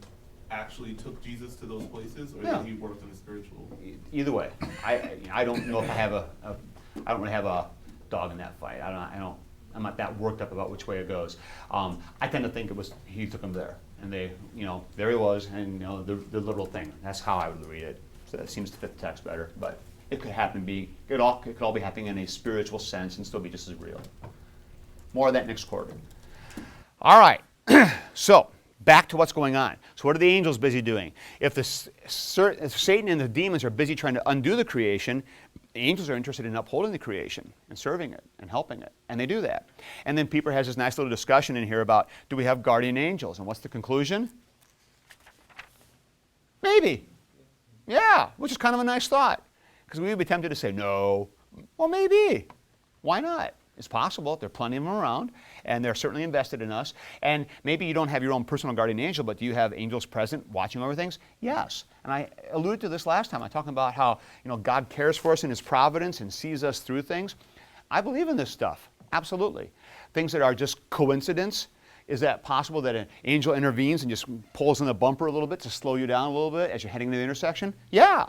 [SPEAKER 5] actually took Jesus to those places, or
[SPEAKER 1] Yeah.
[SPEAKER 5] that he worked in the spiritual?
[SPEAKER 1] Either way, I don't know if I have I don't really have a dog in that fight. I'm not that worked up about which way it goes. I tend to think it was he took him there, and they, you know, there he was, and you know, the literal thing. That's how I would read it. So that seems to fit the text better. But it could happen to be, it could all be happening in a spiritual sense and still be just as real. More of that next quarter. All right. So back to what's going on. So what are the angels busy doing? If Satan and the demons are busy trying to undo the creation, the angels are interested in upholding the creation and serving it and helping it. And they do that. And then Pieper has this nice little discussion in here about, do we have guardian angels? And what's the conclusion? Maybe. Yeah, which is kind of a nice thought. Because we would be tempted to say, no. Well, maybe. Why not? It's possible. There are plenty of them around, and they're certainly invested in us. And maybe you don't have your own personal guardian angel, but do you have angels present watching over things? Yes. And I alluded to this last time. I talked about how, you know, God cares for us in his providence and sees us through things. I believe in this stuff. Absolutely. Things that are just coincidence. Is that possible that an angel intervenes and just pulls in the bumper a little bit to slow you down a little bit as you're heading to the intersection? Yeah.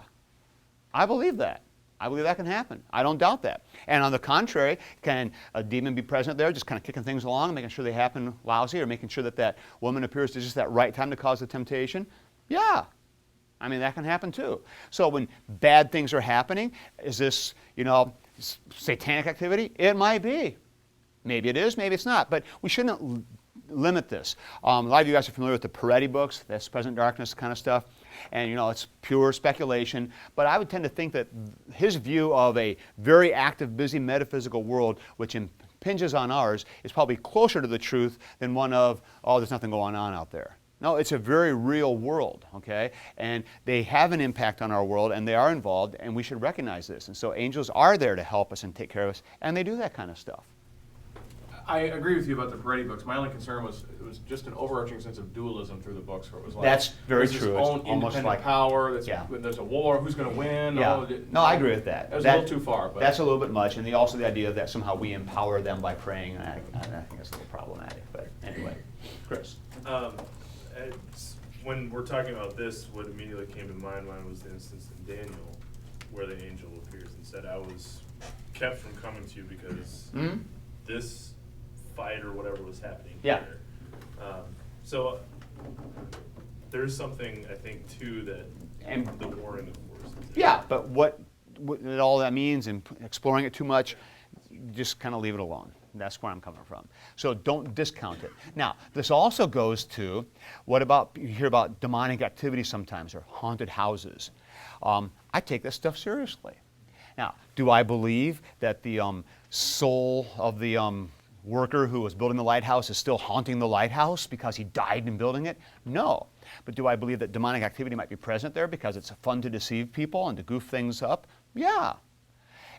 [SPEAKER 1] I believe that. I believe that can happen. I don't doubt that. And on the contrary, can a demon be present there, just kind of kicking things along, making sure they happen lousy, or making sure that that woman appears to just that right time to cause the temptation? Yeah. I mean, that can happen too. So when bad things are happening, is this, you know, satanic activity? It might be. Maybe it is, maybe it's not. But we shouldn't limit this. A lot of you guys are familiar with the Peretti books, that's present darkness kind of stuff. And, you know, it's pure speculation. But I would tend to think that his view of a very active, busy metaphysical world, which impinges on ours, is probably closer to the truth than one of, oh, there's nothing going on out there. No, it's a very real world, okay? And they have an impact on our world, and they are involved, and we should recognize this. And so angels are there to help us and take care of us, and they do that kind of stuff.
[SPEAKER 2] I agree with you about the Peretti books. My only concern was it was just an overarching sense of dualism through the books, where it was like
[SPEAKER 1] that's very
[SPEAKER 2] there's
[SPEAKER 1] true.
[SPEAKER 2] This own
[SPEAKER 1] it's almost
[SPEAKER 2] independent
[SPEAKER 1] like
[SPEAKER 2] power. That's,
[SPEAKER 1] yeah.
[SPEAKER 2] When there's a war, who's going to win?
[SPEAKER 1] Yeah. No, I agree with that.
[SPEAKER 2] That was a little too far. But
[SPEAKER 1] that's a little bit much, and also the idea that somehow we empower them by praying. I think that's a little problematic. But anyway, Chris.
[SPEAKER 14] When we're talking about this, what immediately came to my mind was the instance in Daniel, where the angel appears and said, "I was kept from coming to you because this fight or whatever was happening here." So there's something I think too that
[SPEAKER 1] and
[SPEAKER 14] the warring of forces.
[SPEAKER 1] Yeah, but what all that means, and exploring it too much, just kind of leave it alone. That's where I'm coming from. So don't discount it. Now, this also goes to, what about, you hear about demonic activity sometimes, or haunted houses. I take this stuff seriously. Now, do I believe that the soul of the worker who was building the lighthouse is still haunting the lighthouse because he died in building it? No. But do I believe that demonic activity might be present there because it's fun to deceive people and to goof things up? Yeah.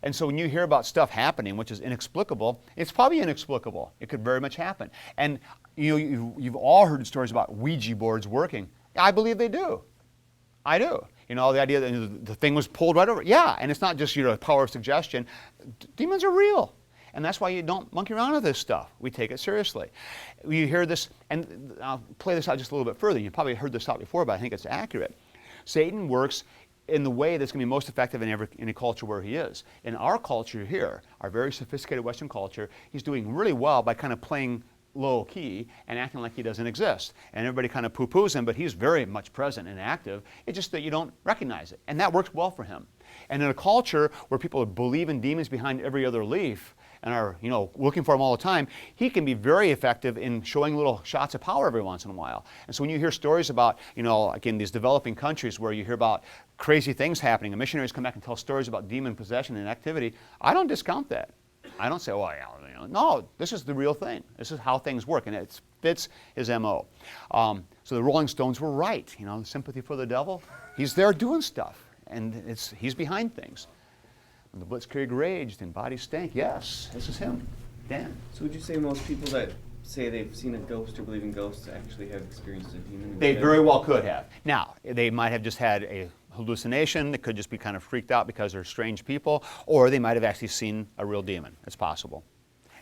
[SPEAKER 1] And so when you hear about stuff happening, which is inexplicable, it's probably inexplicable. It could very much happen. And you've all heard stories about Ouija boards working. I believe they do. I do. You know, the idea that the thing was pulled right over. Yeah, and it's not just, you know, the power of suggestion. Demons are real. And that's why you don't monkey around with this stuff. We take it seriously. You hear this, and I'll play this out just a little bit further. You probably heard this out before, but I think it's accurate. Satan works in the way that's going to be most effective in any culture where he is. In our culture here, our very sophisticated Western culture, he's doing really well by kind of playing low key and acting like he doesn't exist. And everybody kind of poo-poos him, but he's very much present and active. It's just that you don't recognize it. And that works well for him. And in a culture where people believe in demons behind every other leaf and are, you know, looking for them all the time, he can be very effective in showing little shots of power every once in a while. And so when you hear stories about, you know, like in these developing countries where you hear about crazy things happening, and missionaries come back and tell stories about demon possession and activity, I don't discount that. I don't say, oh, yeah, you know, no, this is the real thing. This is how things work, and it fits his M.O. So the Rolling Stones were right. You know, sympathy for the devil, he's there doing stuff, and he's behind things. When the Blitzkrieg raged and bodies stank, yes, this is him, Dan.
[SPEAKER 8] So would you say most people that say they've seen a ghost or believe in ghosts actually have experienced a demon?
[SPEAKER 1] They very well could have. Now, they might have just had a hallucination. They could just be kind of freaked out because they're strange people, or they might have actually seen a real demon. It's possible.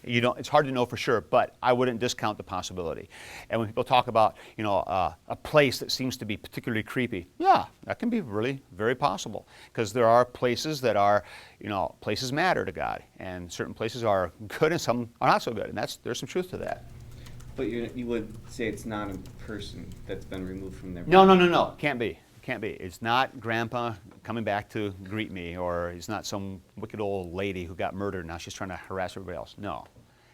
[SPEAKER 1] You don't, it's hard to know for sure, but I wouldn't discount the possibility. And when people talk about, you know, a place that seems to be particularly creepy, yeah, that can be really very possible, because there are places that are, you know, places matter to God, and certain places are good and some are not so good, and there's some truth to that.
[SPEAKER 8] But you would say it's not a person that's been removed from their
[SPEAKER 1] No. Can't be. Can't be. It's not Grandpa coming back to greet me, or it's not some wicked old lady who got murdered and now she's trying to harass everybody else. No.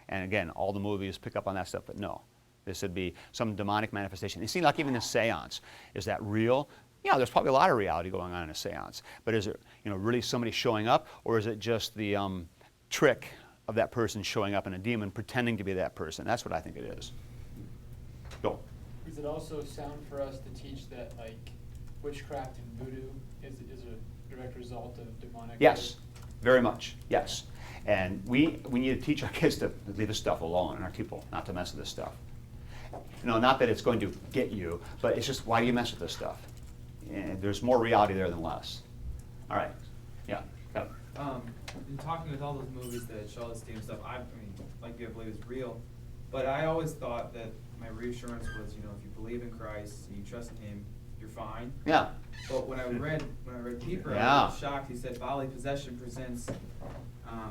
[SPEAKER 1] And again, all the movies pick up on that stuff, but no. This would be some demonic manifestation. It seems like even a seance. Is that real? Yeah, there's probably a lot of reality going on in a seance. But is it, you know, really somebody showing up, or is it just the trick of that person showing up in a demon pretending to be that person? That's what I think it is. Go.
[SPEAKER 3] Is it also sound for us to teach that, like, witchcraft and voodoo is a direct result of demonic?
[SPEAKER 1] Yes, very much, yes. And we need to teach our kids to leave this stuff alone, and our people not to mess with this stuff. You know, not that it's going to get you, but it's just, why do you mess with this stuff? And there's more reality there than less. All right, yeah, Kevin.
[SPEAKER 12] In talking with all those movies that show this demon stuff, I mean, like you, I believe it's real, but I always thought that my reassurance was, you know, if you believe in Christ and you trust in Him, you're fine.
[SPEAKER 1] Yeah.
[SPEAKER 12] But when I read Pieper,
[SPEAKER 1] yeah.
[SPEAKER 12] I was shocked. He said bodily possession presents,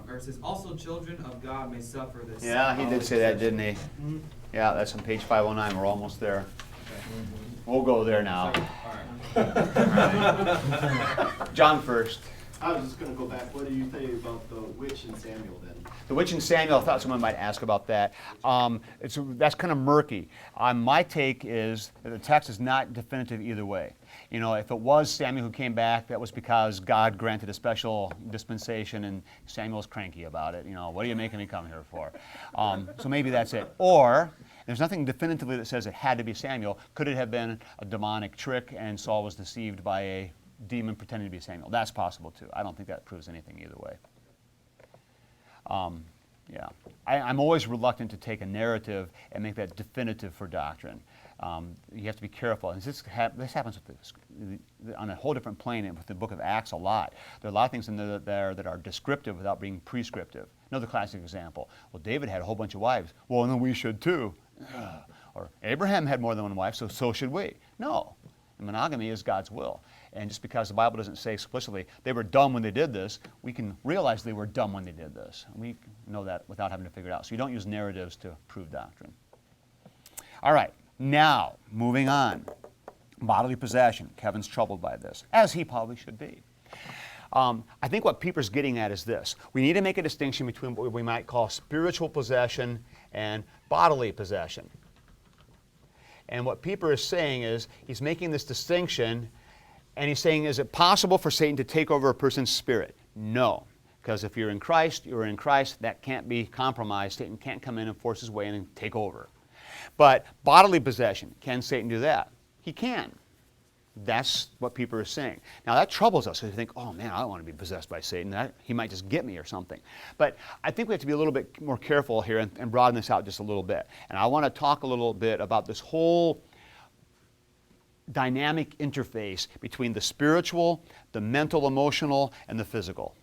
[SPEAKER 12] or it says also children of God may suffer this.
[SPEAKER 1] Yeah, he did say that, didn't he? Mm-hmm. Yeah, that's on page 509. We're almost there. Okay. We'll go there now.
[SPEAKER 12] All
[SPEAKER 1] right. John first.
[SPEAKER 15] I was just going to go back. What do you think about the witch and Samuel then?
[SPEAKER 1] The witch and Samuel, I thought someone might ask about that. That's kind of murky. My take is that the text is not definitive either way. You know, if it was Samuel who came back, that was because God granted a special dispensation and Samuel's cranky about it. You know, what are you making me come here for? So maybe that's it. Or, there's nothing definitively that says it had to be Samuel. Could it have been a demonic trick and Saul was deceived by a demon pretending to be Samuel? That's possible too. I don't think that proves anything either way. Yeah, I'm always reluctant to take a narrative and make that definitive for doctrine. You have to be careful. And this happens with this, on a whole different plane with the book of Acts a lot. There are a lot of things in there that are descriptive without being prescriptive. Another classic example. Well, David had a whole bunch of wives. Well, then we should too. Or Abraham had more than one wife, so should we. No. Monogamy is God's will. And just because the Bible doesn't say explicitly they were dumb when they did this, we can realize they were dumb when they did this. We know that without having to figure it out. So you don't use narratives to prove doctrine. All right, now, moving on. Bodily possession. Kevin's troubled by this, as he probably should be. I think what Pieper's getting at is this. We need to make a distinction between what we might call spiritual possession and bodily possession. And what Pieper is saying is, he's making this distinction, and he's saying, is it possible for Satan to take over a person's spirit? No. Because if you're in Christ, you're in Christ. That can't be compromised. Satan can't come in and force his way in and take over. But bodily possession, can Satan do that? He can. That's what Pieper is saying. Now that troubles us, because we think, oh man, I don't want to be possessed by Satan. He might just get me or something. But I think we have to be a little bit more careful here and broaden this out just a little bit. And I want to talk a little bit about this whole dynamic interface between the spiritual, the mental, emotional, and the physical.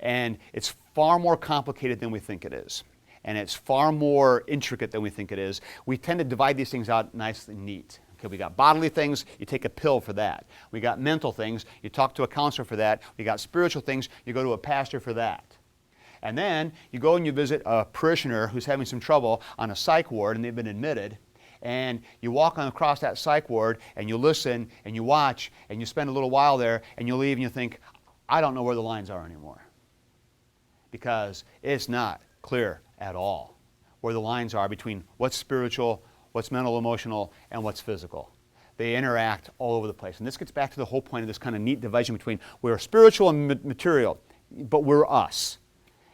[SPEAKER 1] And it's far more complicated than we think it is. And it's far more intricate than we think it is. We tend to divide these things out nice and neat. Okay, we got bodily things, you take a pill for that. We got mental things, you talk to a counselor for that. We got spiritual things, you go to a pastor for that. And then you go and you visit a parishioner who's having some trouble on a psych ward and they've been admitted. And you walk on across that psych ward and you listen and you watch and you spend a little while there and you leave and you think, I don't know where the lines are anymore. Because it's not clear at all where the lines are between what's spiritual, what's mental, emotional, and what's physical. They interact all over the place. And this gets back to the whole point of this kind of neat division between we're spiritual and material, but we're us.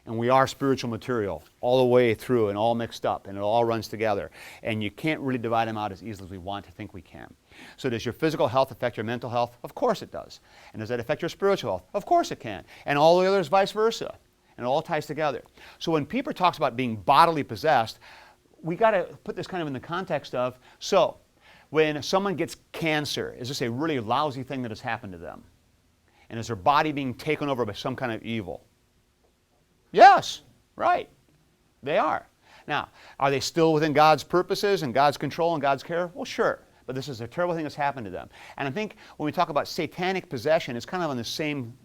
[SPEAKER 1] And we are spiritual material all the way through and all mixed up, and it all runs together. And you can't really divide them out as easily as we want to think we can. So does your physical health affect your mental health? Of course it does. And does that affect your spiritual health? Of course it can. And all the others vice versa. And it all ties together. So when Pieper talks about being bodily possessed, we got to put this kind of in the context of, so when someone gets cancer, is this a really lousy thing that has happened to them? And is their body being taken over by some kind of evil? Yes, right. They are. Now, are they still within God's purposes and God's control and God's care? Well, sure. But this is a terrible thing that's happened to them. And I think when we talk about satanic possession, it's kind of on the same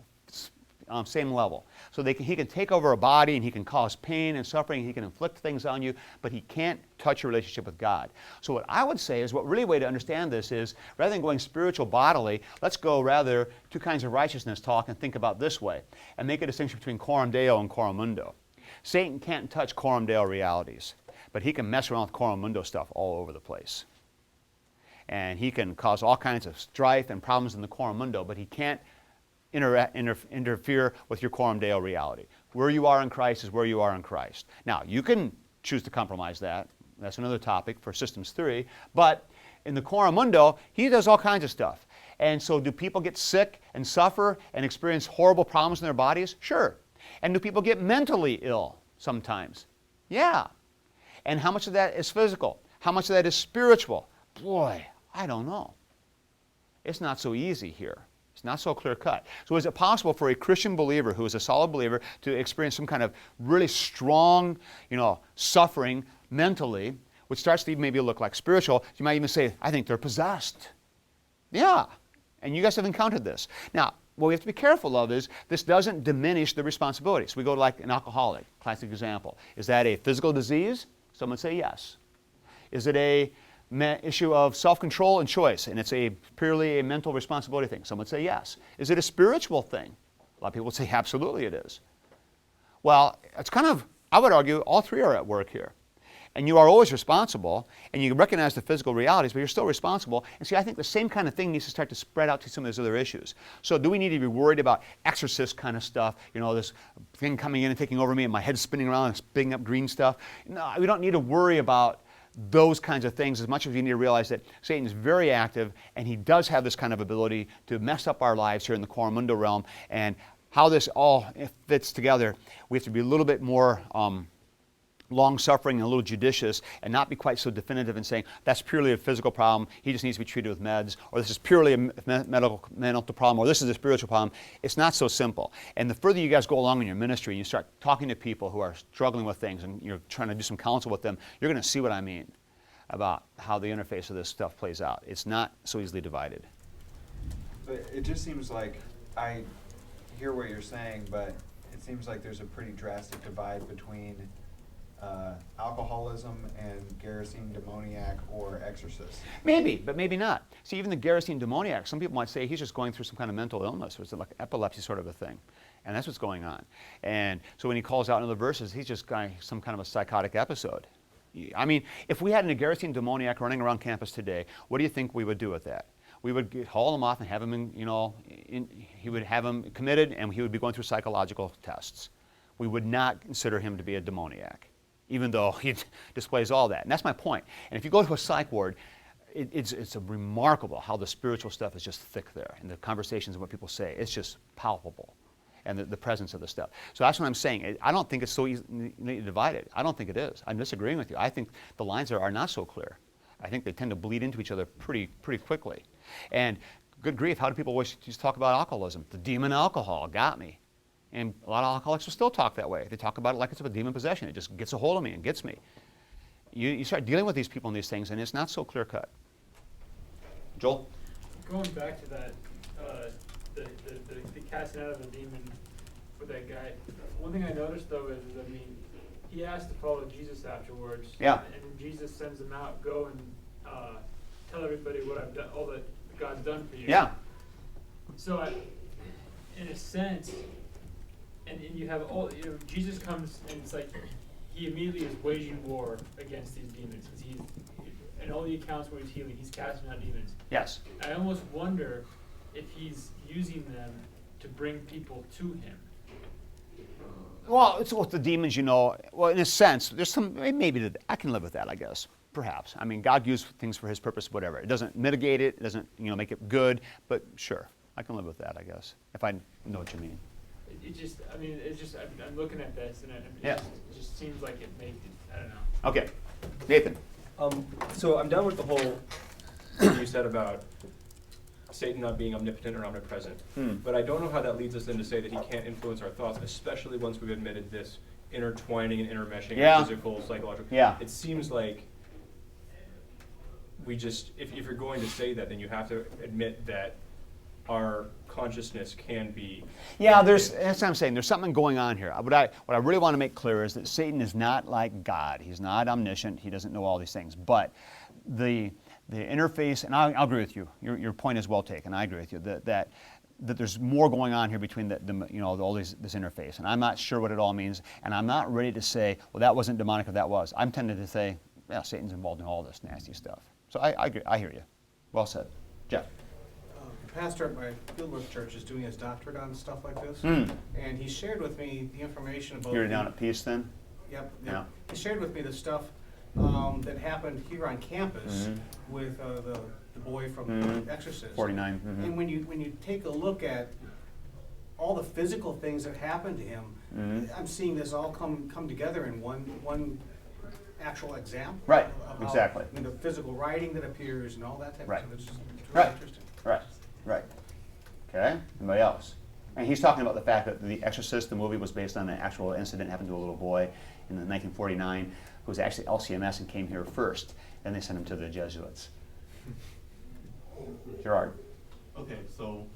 [SPEAKER 1] level. So he can take over a body and he can cause pain and suffering. He can inflict things on you, but he can't touch your relationship with God. So what I would say is what really way to understand this is rather than going spiritual bodily, let's go rather two kinds of righteousness talk and think about this way and make a distinction between coram deo and coram mundo. Satan can't touch coram deo realities, but he can mess around with coram mundo stuff all over the place. And he can cause all kinds of strife and problems in the coram mundo, but he can't interfere with your coram deo reality. Where you are in Christ is where you are in Christ. Now, you can choose to compromise that. That's another topic for systems theory. But in the coram mundo, he does all kinds of stuff. And so do people get sick and suffer and experience horrible problems in their bodies? Sure. And do people get mentally ill sometimes? Yeah. And how much of that is physical? How much of that is spiritual? Boy, I don't know. It's not so easy here. It's not so clear-cut. So is it possible for a Christian believer who is a solid believer to experience some kind of really strong, suffering mentally, which starts to even maybe look like spiritual? You might even say, I think they're possessed. Yeah. And you guys have encountered this. Now, what we have to be careful of is this doesn't diminish the responsibility. So we go to like an alcoholic, classic example. Is that a physical disease? Some would say yes. Is it a issue of self-control and choice, and it's purely a mental responsibility thing? Some would say yes. Is it a spiritual thing? A lot of people would say absolutely it is. Well, it's kind of, I would argue, all three are at work here. And you are always responsible, and you recognize the physical realities, but you're still responsible. And see, I think the same kind of thing needs to start to spread out to some of these other issues. So do we need to be worried about exorcist kind of stuff, this thing coming in and taking over me and my head spinning around and spitting up green stuff? No, we don't need to worry about those kinds of things as much as you need to realize that Satan is very active and he does have this kind of ability to mess up our lives here in the coram mundo realm. And how this all fits together, we have to be a little bit more long-suffering and a little judicious and not be quite so definitive in saying that's purely a physical problem, he just needs to be treated with meds, or this is purely a mental problem, or this is a spiritual problem. It's not so simple. And the further you guys go along in your ministry and you start talking to people who are struggling with things and you're trying to do some counsel with them, you're going to see what I mean about how the interface of this stuff plays out. It's not so easily divided.
[SPEAKER 16] But it just seems like, I hear what you're saying, but it seems like there's a pretty drastic divide between alcoholism and Gerasene demoniac or exorcist.
[SPEAKER 1] Maybe, but maybe not. See, even the Gerasene demoniac, some people might say he's just going through some kind of mental illness, or it's like epilepsy sort of a thing. And that's what's going on. And so when he calls out in the verses, he's just got some kind of a psychotic episode. I mean, if we had a Gerasene demoniac running around campus today, what do you think we would do with that? We would haul him off and have him, he would have him committed, and he would be going through psychological tests. We would not consider him to be a demoniac, even though he displays all that. And that's my point. And if you go to a psych ward, it's remarkable how the spiritual stuff is just thick there. And the conversations and what people say, it's just palpable. And the presence of the stuff. So that's what I'm saying. I don't think it's so easily divided. I don't think it is. I'm disagreeing with you. I think the lines are not so clear. I think they tend to bleed into each other pretty quickly. And good grief, how do people always just talk about alcoholism? The demon alcohol got me. And a lot of alcoholics will still talk that way. They talk about it like it's a demon possession. It just gets a hold of me and gets me. You start dealing with these people and these things, and it's not so clear cut. Joel?
[SPEAKER 3] Going back to that, the casting out of the demon with that guy, one thing I noticed though is, I mean, he asked to follow Jesus afterwards.
[SPEAKER 1] Yeah.
[SPEAKER 3] And Jesus sends him out, go and tell everybody what I've done, all that God's done for you.
[SPEAKER 1] Yeah.
[SPEAKER 3] So in a sense, and you have all, Jesus comes and it's like, he immediately is waging war against these demons. Because he's, in all the accounts where he's healing, he's casting out demons.
[SPEAKER 1] Yes.
[SPEAKER 3] I almost wonder if he's using them to bring people to him.
[SPEAKER 1] Well, it's with the demons, well, in a sense, there's some, maybe I can live with that, I guess, perhaps. I mean, God used things for his purpose, whatever. It doesn't mitigate it, it doesn't, make it good, but sure, I can live with that, I guess, if I know what you mean.
[SPEAKER 3] I'm looking at this, and it just seems like it makes it, I don't know.
[SPEAKER 1] Okay. Nathan.
[SPEAKER 17] So I'm down with the whole thing you said about Satan not being omnipotent or omnipresent. But I don't know how that leads us then to say that he can't influence our thoughts, especially once we've admitted this intertwining and intermeshing of physical, psychological.
[SPEAKER 1] Yeah.
[SPEAKER 17] It seems like we just, if you're going to say that, then you have to admit that our consciousness can be.
[SPEAKER 1] Yeah, that's what I'm saying. There's something going on here. What I really want to make clear is that Satan is not like God. He's not omniscient. He doesn't know all these things. But the interface, and I'll agree with you. Your point is well taken. I agree with you that there's more going on here between all this interface, and I'm not sure what it all means, and I'm not ready to say, well, that wasn't demonic or that was. I'm tending to say, yeah, Satan's involved in all this nasty stuff. So I agree. I hear you. Well said, Jeff.
[SPEAKER 18] The pastor at my Fieldworth church is doing his doctorate on stuff like this, and he shared with me the information about.
[SPEAKER 1] You're down at Peace then?
[SPEAKER 18] Yep.
[SPEAKER 1] Yeah.
[SPEAKER 18] He shared with me the stuff that happened here on campus with the boy from The Exorcist.
[SPEAKER 1] 49.
[SPEAKER 18] And when you take a look at all the physical things that happened to him, I'm seeing this all come together in one actual example.
[SPEAKER 1] Right.
[SPEAKER 18] Of
[SPEAKER 1] Exactly.
[SPEAKER 18] the physical writing that appears and all that type of stuff. It's just
[SPEAKER 1] Right.
[SPEAKER 18] really interesting.
[SPEAKER 1] Right. Okay. Anybody else? And he's talking about the fact that The Exorcist, the movie, was based on an actual incident that happened to a little boy in 1949 who was actually LCMS and came here first. Then they sent him to the Jesuits. Gerard.
[SPEAKER 5] Okay, so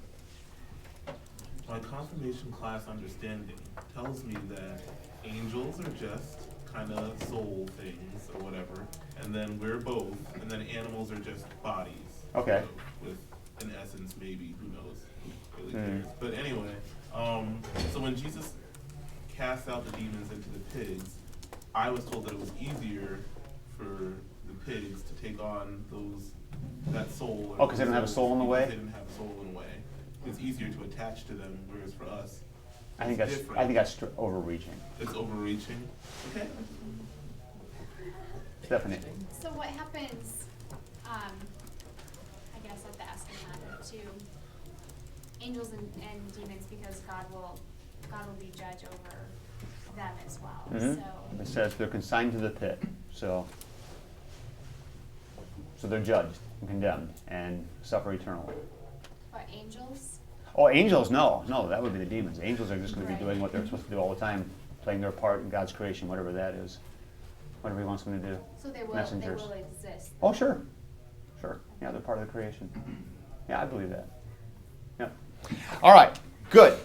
[SPEAKER 5] my confirmation class understanding tells me that angels are just kind of soul things or whatever, and then we're both, and then animals are just bodies.
[SPEAKER 1] Okay.
[SPEAKER 5] With an essence, maybe, who knows? Who really cares? But anyway, so when Jesus cast out the demons into the pigs, I was told that it was easier for the pigs to take on that soul.
[SPEAKER 1] Oh, because they don't have a soul in the way?
[SPEAKER 5] They didn't have a soul in the way. It's easier to attach to them, whereas for us,
[SPEAKER 1] I think that's overreaching.
[SPEAKER 5] It's overreaching. Okay.
[SPEAKER 1] Stephanie.
[SPEAKER 13] So what happens, I guess at the eschaton to angels and demons, because God will be judge over them as well. So
[SPEAKER 1] It says they're consigned to the pit, so they're judged and condemned and suffer eternally.
[SPEAKER 13] But angels?
[SPEAKER 1] Oh, angels, no, that would be the demons. Angels are just going to be doing what they're supposed to do all the time, playing their part in God's creation, whatever that is, whatever He wants them to do.
[SPEAKER 13] So they will exist.
[SPEAKER 1] Oh, sure. Yeah, they're part of the creation. Yeah, I believe that. Yeah. All right, good.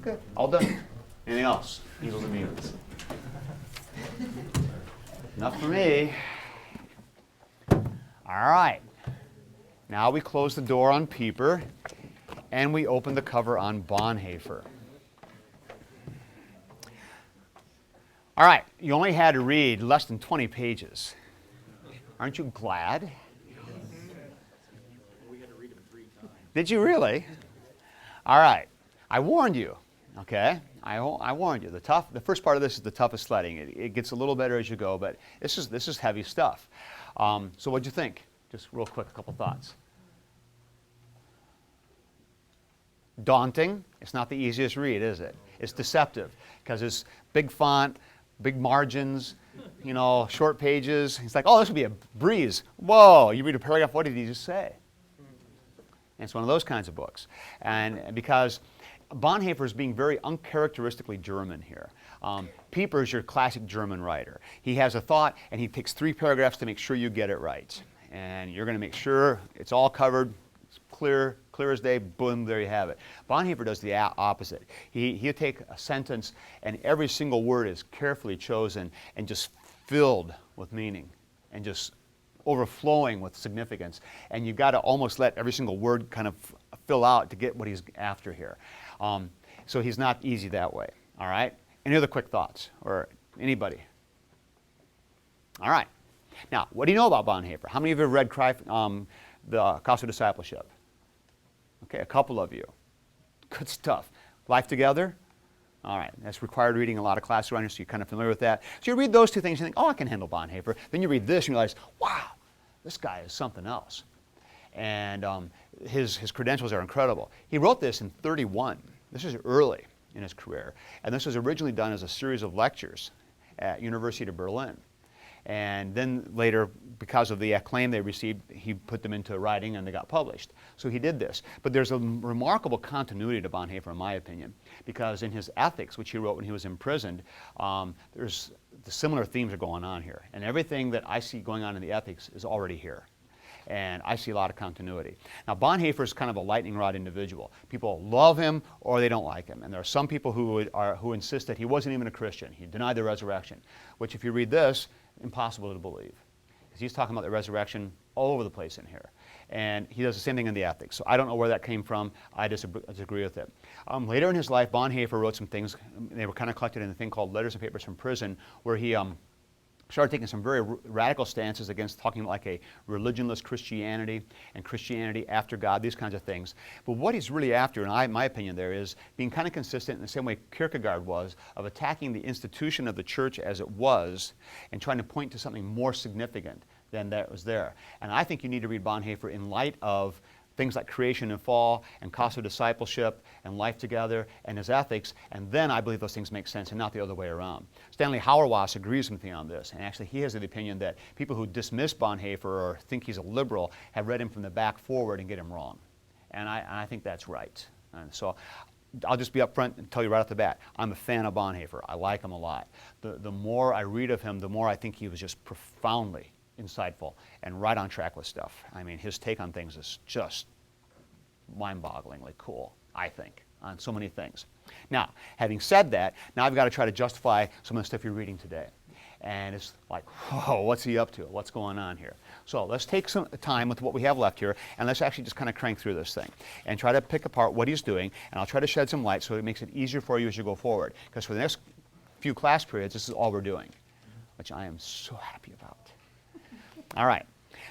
[SPEAKER 1] Good. All done. Anything else? Angels and demons. Enough for me. All right. Now we close the door on Pieper, and we open the cover on Bonhoeffer. All right, you only had to read less than 20 pages. Aren't you glad?
[SPEAKER 10] We had to read them 3 times.
[SPEAKER 1] Did you really? All right. I warned you, okay? I warned you. The first part of this is the toughest sledding. It gets a little better as you go, but this is heavy stuff. So what'd you think? Just real quick, a couple thoughts. Daunting. It's not the easiest read, is it? It's deceptive because it's big font, big margins, you know, short pages. He's like, oh, this would be a breeze. Whoa, you read a paragraph, what did he just say? And it's one of those kinds of books. And because Bonhoeffer is being very uncharacteristically German here. Pieper is your classic German writer. He has a thought, and he takes 3 paragraphs to make sure you get it right. And you're going to make sure it's all covered, it's clear as day, boom, there you have it. Bonhoeffer does the opposite. He'll take a sentence, and every single word is carefully chosen and just filled with meaning and just overflowing with significance. And you've got to almost let every single word kind of fill out to get what he's after here. So he's not easy that way, all right? Any other quick thoughts, or anybody? All right. Now, what do you know about Bonhoeffer? How many of you have read the Cost of Discipleship? Okay, a couple of you. Good stuff. Life Together? All right, that's required reading in a lot of classes around here, so you're kind of familiar with that. So you read those 2 things and think, oh, I can handle Bonhoeffer. Then you read this and you realize, wow, this guy is something else. And his credentials are incredible. He wrote this in 31. This is early in his career. And this was originally done as a series of lectures at University of Berlin. And then later, because of the acclaim they received, he put them into writing and they got published. So he did this. But there's a remarkable continuity to Bonhoeffer, in my opinion, because in his Ethics, which he wrote when he was imprisoned, there's the similar themes are going on here. And everything that I see going on in the Ethics is already here. And I see a lot of continuity. Now, Bonhoeffer is kind of a lightning rod individual. People love him or they don't like him. And there are some people who insist that he wasn't even a Christian. He denied the resurrection, which if you read this, impossible to believe. Because he's talking about the resurrection all over the place in here. And he does the same thing in the Ethics. So I don't know where that came from. I disagree with it. Later in his life, Bonhoeffer wrote some things. They were kind of collected in a thing called Letters and Papers from Prison, where he started taking some very radical stances against talking like a religionless Christianity and Christianity after God, these kinds of things. But what he's really after, in my opinion there, is being kind of consistent in the same way Kierkegaard was, of attacking the institution of the church as it was and trying to point to something more significant than that was there. And I think you need to read Bonhoeffer in light of things like Creation and Fall and Cost of Discipleship and Life Together and his Ethics, and then I believe those things make sense and not the other way around. Stanley Hauerwas agrees with me on this, and actually he has the opinion that people who dismiss Bonhoeffer or think he's a liberal have read him from the back forward and get him wrong. And I think that's right. And so I'll just be up front and tell you right off the bat, I'm a fan of Bonhoeffer. I like him a lot. The more I read of him, the more I think he was just profoundly insightful and right on track with stuff. I mean, his take on things is just mind-bogglingly cool, I think, on so many things. Now, having said that, now I've got to try to justify some of the stuff you're reading today. And it's like, whoa, what's he up to? What's going on here? So let's take some time with what we have left here, and let's actually just kind of crank through this thing and try to pick apart what he's doing, and I'll try to shed some light so it makes it easier for you as you go forward. Because for the next few class periods, this is all we're doing, which I am so happy about. All right.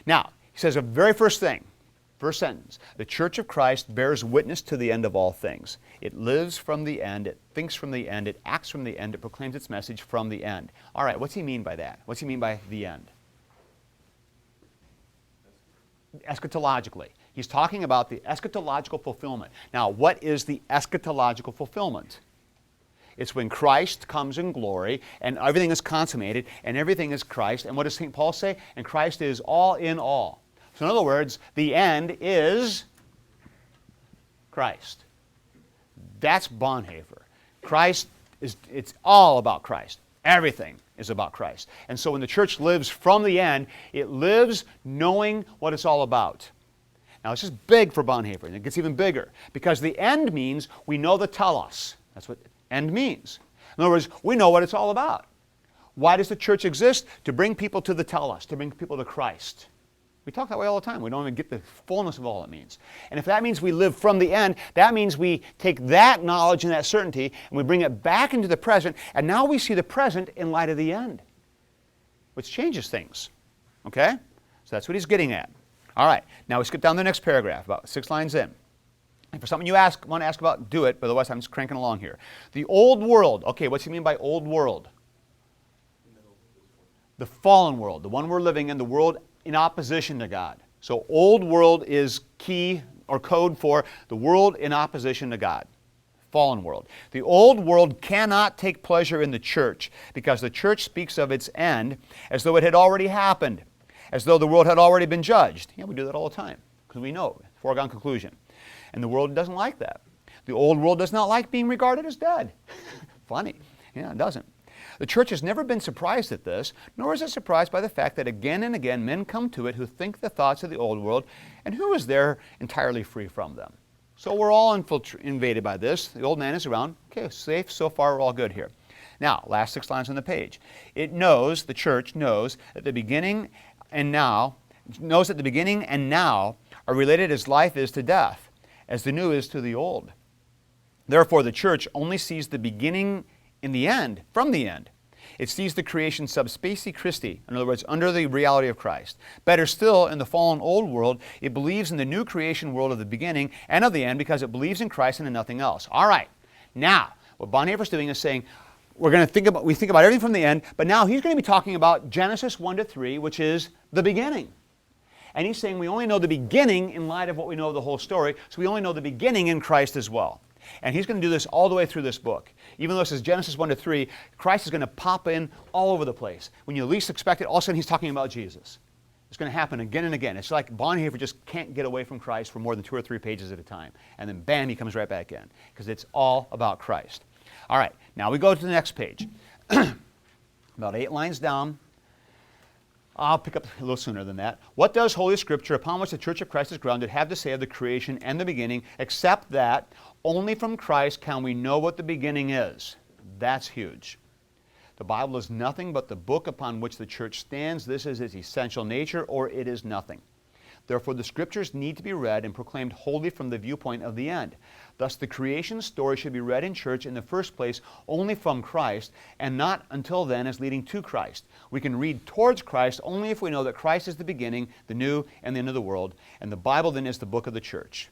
[SPEAKER 1] Now, he says the very first thing, first sentence, the Church of Christ bears witness to the end of all things. It lives from the end, it thinks from the end, it acts from the end, it proclaims its message from the end. All right, what's he mean by that? What's he mean by the end? Eschatologically. He's talking about the eschatological fulfillment. Now, what is the eschatological fulfillment? It's when Christ comes in glory and everything is consummated and everything is Christ. And what does St. Paul say? And Christ is all in all. So in other words, the end is Christ. That's Bonhoeffer. Christ is, it's all about Christ. Everything is about Christ. And so when the church lives from the end, it lives knowing what it's all about. Now this is big for Bonhoeffer, and it gets even bigger, because the end means we know the telos. That's what end means. In other words, we know what it's all about. Why does the church exist? To bring people to the telos, to bring people to Christ. We talk that way all the time. We don't even get the fullness of all it means. And if that means we live from the end, that means we take that knowledge and that certainty and we bring it back into the present, and now we see the present in light of the end, which changes things. Okay? So that's what he's getting at. All right. Now we skip down to the next paragraph, about 6 lines in. And for something you want to ask about, do it, but otherwise I'm just cranking along here. The old world. Okay, what's he mean by old world? The fallen world, the one we're living in, the world in opposition to God. So old world is key or code for the world in opposition to God. fallen world. The old world cannot take pleasure in the church because the church speaks of its end as though it had already happened, as though the world had already been judged. Yeah, we do that all the time because we know, foregone conclusion. And the world doesn't like that. The old world does not like being regarded as dead. Funny. Yeah, it doesn't. The church has never been surprised at this, nor is it surprised by the fact that again and again men come to it who think the thoughts of the old world, and who is there entirely free from them. So we're all invaded by this. The old man is around. Okay, safe. So far, we're all good here. Now, last 6 lines on the page. It knows, the church knows, that the beginning and now are related as life is to death, as the new is to the old. Therefore, the church only sees the beginning in the end, from the end. It sees the creation sub specie Christi, in other words, under the reality of Christ. Better still, in the fallen old world, it believes in the new creation world of the beginning and of the end because it believes in Christ and in nothing else. All right, now, what Bonhoeffer's doing is saying, we think about everything from the end, but now he's going to be talking about Genesis 1 to 3, which is the beginning. And he's saying we only know the beginning in light of what we know of the whole story, so we only know the beginning in Christ as well. And he's going to do this all the way through this book. Even though this is Genesis 1 to 3, Christ is going to pop in all over the place. When you least expect it, all of a sudden he's talking about Jesus. It's going to happen again and again. It's like Bonhoeffer just can't get away from Christ for more than 2 or 3 pages at a time. And then bam, he comes right back in. Because it's all about Christ. All right, now we go to the next page. About 8 lines down. I'll pick up a little sooner than that. What does Holy Scripture, upon which the Church of Christ is grounded, have to say of the creation and the beginning, except that only from Christ can we know what the beginning is? That's huge. The Bible is nothing but the book upon which the church stands. This is its essential nature, or it is nothing. Therefore, the Scriptures need to be read and proclaimed wholly from the viewpoint of the end. Thus, the creation story should be read in church in the first place only from Christ, and not until then as leading to Christ. We can read towards Christ only if we know that Christ is the beginning, the new, and the end of the world, and the Bible then is the book of the church.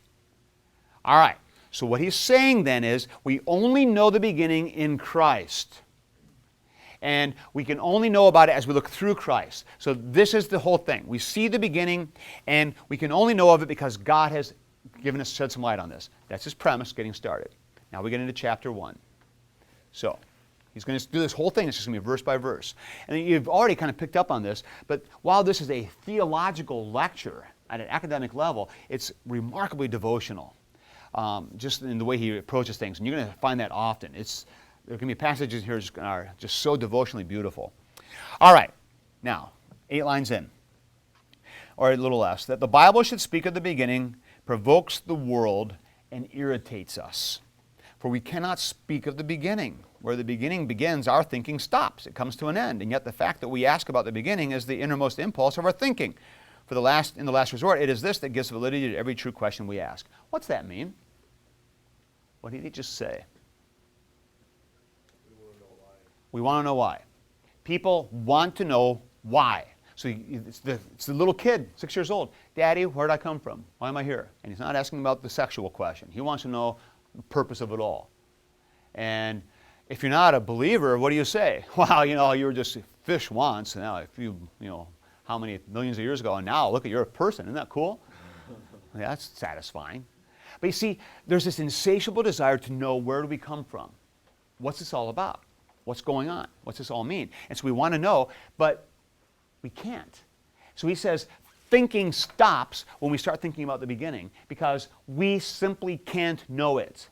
[SPEAKER 1] All right, so what he's saying then is we only know the beginning in Christ. And we can only know about it as we look through Christ. So this is the whole thing. We see the beginning, and we can only know of it because God has shed some light on this. That's his premise, getting started. Now we get into chapter 1. So he's going to do this whole thing. It's just going to be verse by verse. And you've already kind of picked up on this, but while this is a theological lecture at an academic level, it's remarkably devotional, just in the way he approaches things. And you're going to find that often. There can be passages here that are just so devotionally beautiful. All right, now, 8 lines in, or a little less, that the Bible should speak of the beginning provokes the world and irritates us. For we cannot speak of the beginning. Where the beginning begins, our thinking stops. It comes to an end. And yet the fact that we ask about the beginning is the innermost impulse of our thinking. In the last resort, it is this that gives validity to every true question we ask. What's that mean? What did he just say? We want to know why. People want to know why. So it's the little kid, 6 years old. Daddy, where did I come from? Why am I here? And he's not asking about the sexual question. He wants to know the purpose of it all. And if you're not a believer, what do you say? Well, you were just a fish once. Now, how many millions of years ago, and now look at you're a person. Isn't that cool? Yeah, that's satisfying. But you see, there's this insatiable desire to know where do we come from? What's this all about? What's going on? What's this all mean? And so we want to know, but we can't. So he says, thinking stops when we start thinking about the beginning because we simply can't know it.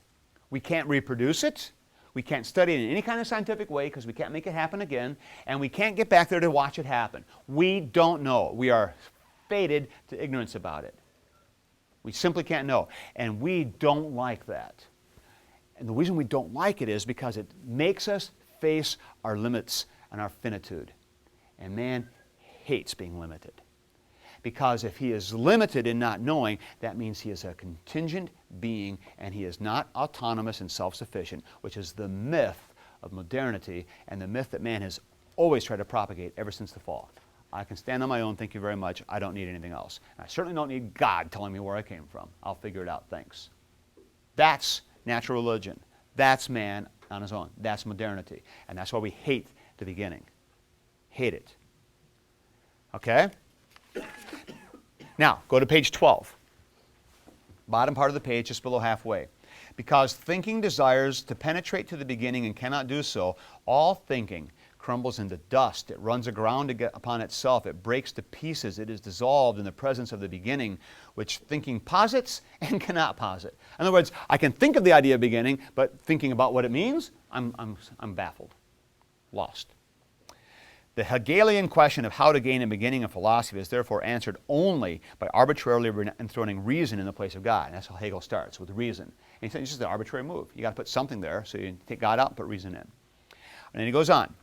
[SPEAKER 1] We can't reproduce it. We can't study it in any kind of scientific way because we can't make it happen again. And we can't get back there to watch it happen. We don't know. We are fated to ignorance about it. We simply can't know. And we don't like that. And the reason we don't like it is because it makes us face our limits and our finitude. And man hates being limited. Because if he is limited in not knowing, that means he is a contingent being and he is not autonomous and self-sufficient, which is the myth of modernity and the myth that man has always tried to propagate ever since the fall. I can stand on my own, thank you very much. I don't need anything else. And I certainly don't need God telling me where I came from. I'll figure it out, thanks. That's natural religion. That's man on his own. That's modernity. And that's why we hate the beginning. Hate it. Okay? Now, go to page 12. Bottom part of the page, just below halfway. Because thinking desires to penetrate to the beginning and cannot do so, all thinking crumbles into dust. It runs aground upon itself. It breaks to pieces. It is dissolved in the presence of the beginning, which thinking posits and cannot posit. In other words, I can think of the idea of beginning, but thinking about what it means, I'm baffled, lost. The Hegelian question of how to gain a beginning in philosophy is therefore answered only by arbitrarily enthroning reason in the place of God. And that's how Hegel starts, with reason. And he says it's just an arbitrary move. You got to put something there, so you take God out and put reason in. And then he goes on.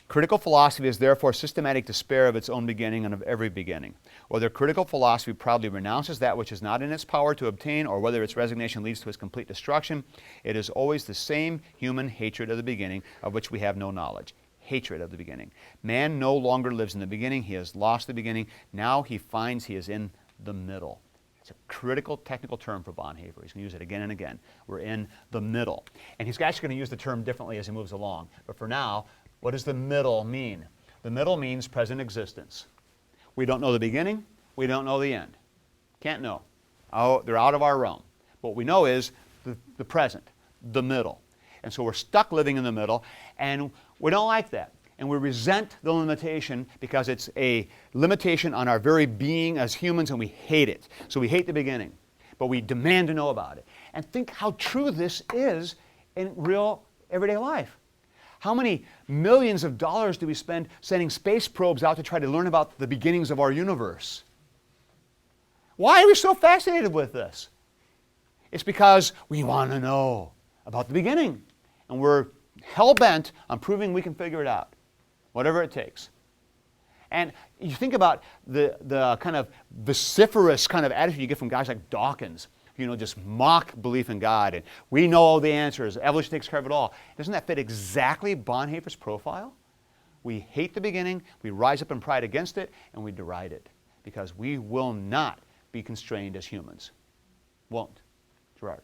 [SPEAKER 1] Critical philosophy is therefore systematic despair of its own beginning and of every beginning. Whether critical philosophy proudly renounces that which is not in its power to obtain, or whether its resignation leads to its complete destruction, it is always the same human hatred of the beginning, of which we have no knowledge. Hatred of the beginning. Man no longer lives in the beginning. He has lost the beginning. Now he finds he is in the middle. It's a critical technical term for Bonhoeffer. He's going to use it again and again. We're in the middle. And he's actually going to use the term differently as he moves along. But for now, what does the middle mean? The middle means present existence. We don't know the beginning. We don't know the end. Can't know. Oh, they're out of our realm. What we know is the present, the middle. And so we're stuck living in the middle, and we don't like that. And we resent the limitation because it's a limitation on our very being as humans, and we hate it. So we hate the beginning, but we demand to know about it. And think how true this is in real everyday life. How many millions of dollars do we spend sending space probes out to try to learn about the beginnings of our universe? Why are we so fascinated with this? It's because we want to know about the beginning. And we're hell-bent on proving we can figure it out, whatever it takes. And you think about the kind of vociferous kind of attitude you get from guys like Dawkins, just mock belief in God, and we know all the answers, evolution takes care of it all. Doesn't that fit exactly Bonhoeffer's profile? We hate the beginning, we rise up in pride against it, and we deride it, because we will not be constrained as humans. Won't. Gerard.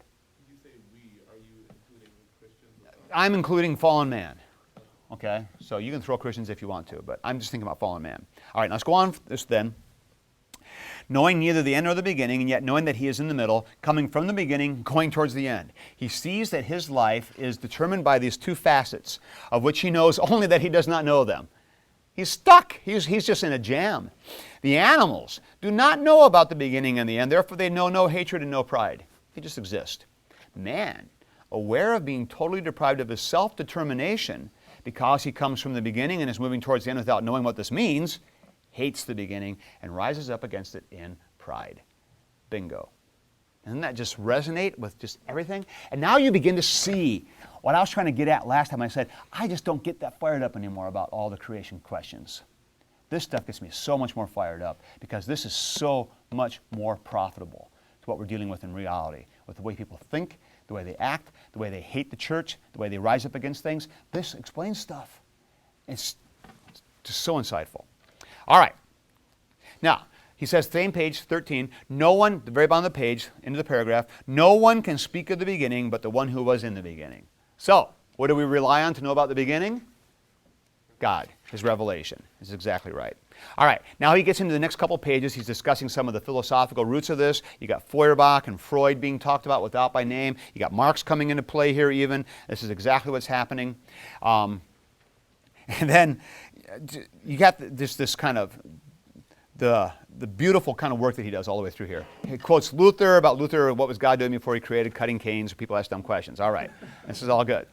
[SPEAKER 1] I'm including fallen man. Okay? So you can throw Christians if you want to, but I'm just thinking about fallen man. All right, let's go on this then. Knowing neither the end nor the beginning, and yet knowing that he is in the middle, coming from the beginning, going towards the end. He sees that his life is determined by these two facets, of which he knows only that he does not know them. He's stuck. He's just in a jam. The animals do not know about the beginning and the end, therefore they know no hatred and no pride. They just exist. Man, aware of being totally deprived of his self-determination because he comes from the beginning and is moving towards the end without knowing what this means, hates the beginning and rises up against it in pride. Bingo. Doesn't that just resonate with just everything? And now you begin to see what I was trying to get at last time. I said, I just don't get that fired up anymore about all the creation questions. This stuff gets me so much more fired up because this is so much more profitable to what we're dealing with in reality, with the way people think, the way they act, the way they hate the church, the way they rise up against things. This explains stuff. It's just so insightful. All right. Now, he says, same page 13, no one, the very bottom of the page, into the paragraph, no one can speak of the beginning but the one who was in the beginning. So, what do we rely on to know about the beginning? God, his revelation. This is exactly right. All right, now he gets into the next couple pages. He's discussing some of the philosophical roots of this. You got Feuerbach and Freud being talked about without by name. You got Marx coming into play here even. This is exactly what's happening. And then you got this kind of the beautiful kind of work that he does all the way through here. He quotes Luther about Luther, what was God doing before he created cutting canes? People ask dumb questions. All right, this is all good.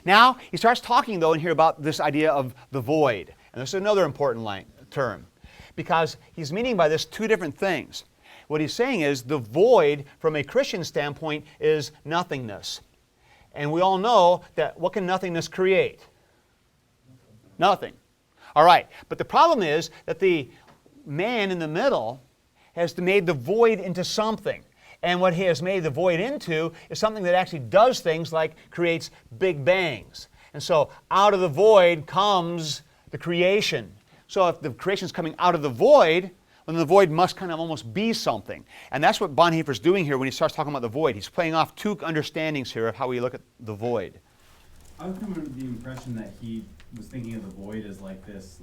[SPEAKER 1] Now he starts talking though in here about this idea of the void. And this is another important term because he's meaning by this two different things. What he's saying is the void from a Christian standpoint is nothingness. And we all know that what can nothingness create? Nothing. All right, but the problem is that the man in the middle has made the void into something. And what he has made the void into is something that actually does things like creates big bangs. And so out of the void comes the creation. So if the creation is coming out of the void, then the void must kind of almost be something. And that's what Bonhoeffer's doing here when he starts talking about the void. He's playing off two understandings here of how we look at the void.
[SPEAKER 4] I was coming to the impression that he was thinking of the void as like this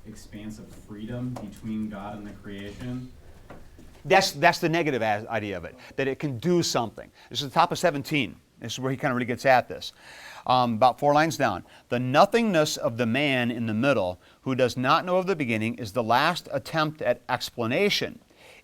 [SPEAKER 4] expanse of freedom between God and the creation.
[SPEAKER 1] That's the negative idea of it, that it can do something. This is the top of 17. This is where he kind of really gets at this. About 4 lines down. The nothingness of the man in the middle, who does not know of the beginning, is the last attempt at explanation.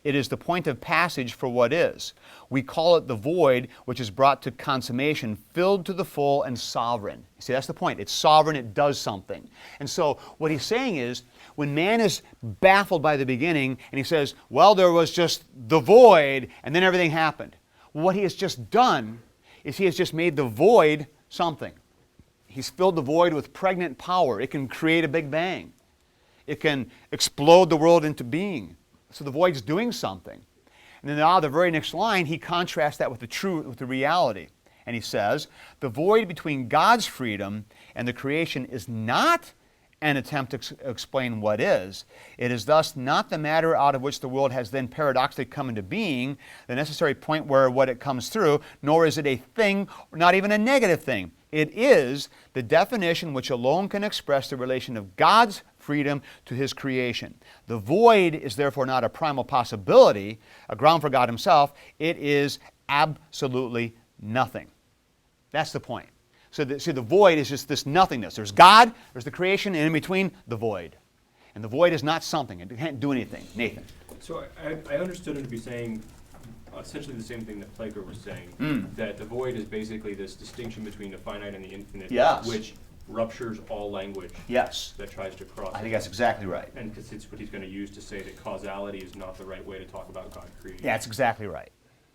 [SPEAKER 1] It is the point of passage for what is. We call it the void, which is brought to consummation, filled to the full and sovereign. You see, that's the point. It's sovereign, it does something. And so what he's saying is, when man is baffled by the beginning, and he says, well, there was just the void, and then everything happened. What he has just done is he has just made the void something. He's filled the void with pregnant power. It can create a big bang. It can explode the world into being. So the void's doing something. And then now the very next line, he contrasts that with the truth, with the reality. And he says, the void between God's freedom and the creation is not an attempt to explain what is. It is thus not the matter out of which the world has then paradoxically come into being, the necessary point where what it comes through, nor is it a thing, or not even a negative thing. It is the definition which alone can express the relation of God's freedom to His creation. The void is therefore not a primal possibility, a ground for God Himself. It is absolutely nothing. That's the point. So the void is just this nothingness. There's God, there's the creation, and in between, the void. And the void is not something. It can't do anything. Nathan.
[SPEAKER 17] So I understood him to be saying essentially the same thing that Plager was saying, that the void is basically this distinction between the finite and the infinite,
[SPEAKER 1] Yes.
[SPEAKER 17] which ruptures all language
[SPEAKER 1] Yes.
[SPEAKER 17] that tries to cross
[SPEAKER 1] I think
[SPEAKER 17] it.
[SPEAKER 1] that's exactly right.
[SPEAKER 17] And because it's what he's going to use to say that causality is not the right way to talk about God creating.
[SPEAKER 1] Yeah, that's exactly right.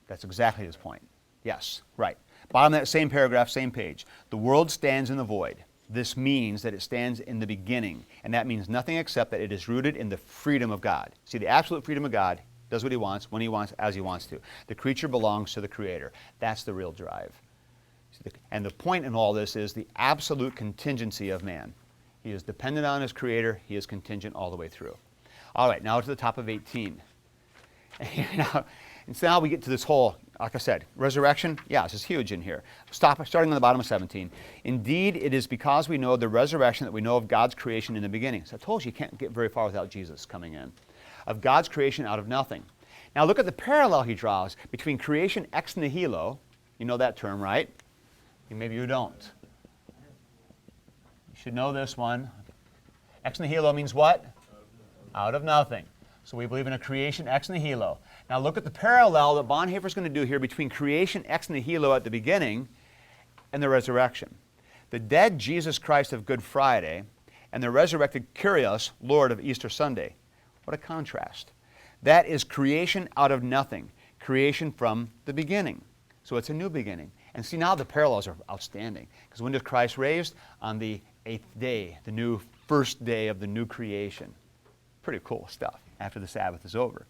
[SPEAKER 1] That's exactly his point. Yes, right. Bottom of that same paragraph, same page. The world stands in the void. This means that it stands in the beginning, and that means nothing except that it is rooted in the freedom of God. See, the absolute freedom of God does what He wants, when He wants, as He wants to. The creature belongs to the Creator. That's the real drive. And the point in all this is the absolute contingency of man. He is dependent on his Creator. He is contingent all the way through. All right, now to the top of 18. And so now we get to this whole, like I said, resurrection. Yeah, this is huge in here. Starting on the bottom of 17. Indeed, it is because we know the resurrection that we know of God's creation in the beginning. So I told you, you can't get very far without Jesus coming in. Of God's creation out of nothing. Now look at the parallel he draws between creation ex nihilo. You know that term, right? Maybe you don't. You should know this one. Ex nihilo means what? Out of nothing. So we believe in a creation ex nihilo. Now look at the parallel that Bonhoeffer is going to do here between creation ex nihilo at the beginning and the resurrection. The dead Jesus Christ of Good Friday and the resurrected Kyrios, Lord of Easter Sunday. What a contrast. That is creation out of nothing. Creation from the beginning. So it's a new beginning. And see, now the parallels are outstanding. Because when did Christ raised? On the 8th day, the new first day of the new creation. Pretty cool stuff after the Sabbath is over.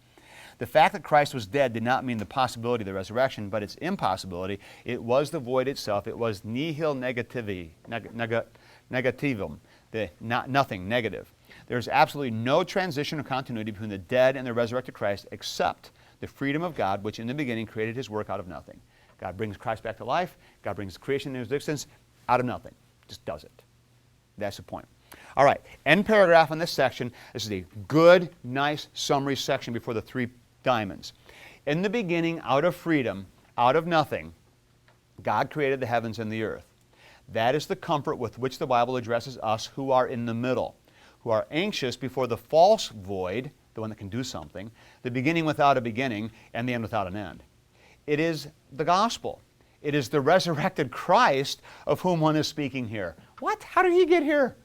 [SPEAKER 1] The fact that Christ was dead did not mean the possibility of the resurrection, but its impossibility. It was the void itself. It was nihil negativum, the nothing, negative. There's absolutely no transition or continuity between the dead and the resurrected Christ except the freedom of God, which in the beginning created His work out of nothing. God brings Christ back to life. God brings creation into existence out of nothing. Just does it. That's the point. All right, end paragraph on this section. This is a good, nice summary section before the 3 diamonds. In the beginning, out of freedom, out of nothing, God created the heavens and the earth. That is the comfort with which the Bible addresses us who are in the middle, who are anxious before the false void, the one that can do something, the beginning without a beginning, and the end without an end. It is the gospel. It is the resurrected Christ of whom one is speaking here. What? How did He get here?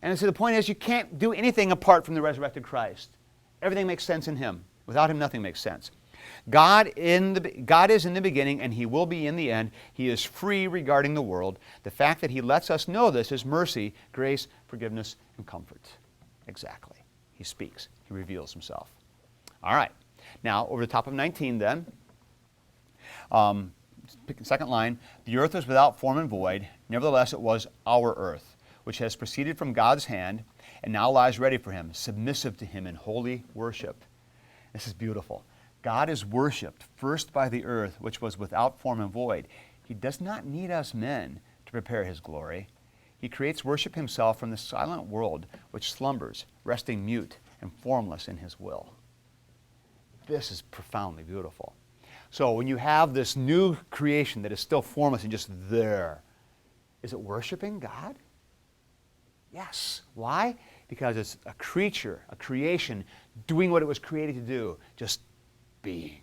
[SPEAKER 1] And so the point is, you can't do anything apart from the resurrected Christ. Everything makes sense in Him. Without Him, nothing makes sense. God is in the beginning, and He will be in the end. He is free regarding the world. The fact that He lets us know this is mercy, grace, forgiveness, and comfort. Exactly. He speaks. He reveals Himself. All right. Now, over the top of 19 then. Second line. The earth was without form and void. Nevertheless, it was our earth, which has proceeded from God's hand and now lies ready for Him, submissive to Him in holy worship. This is beautiful. God is worshipped first by the earth, which was without form and void. He does not need us men to prepare His glory. He creates worship Himself from the silent world which slumbers, resting mute and formless in His will. This is profoundly beautiful. So when you have this new creation that is still formless and just there, is it worshiping God? Yes. Why? Because it's a creature, a creation, doing what it was created to do, just being.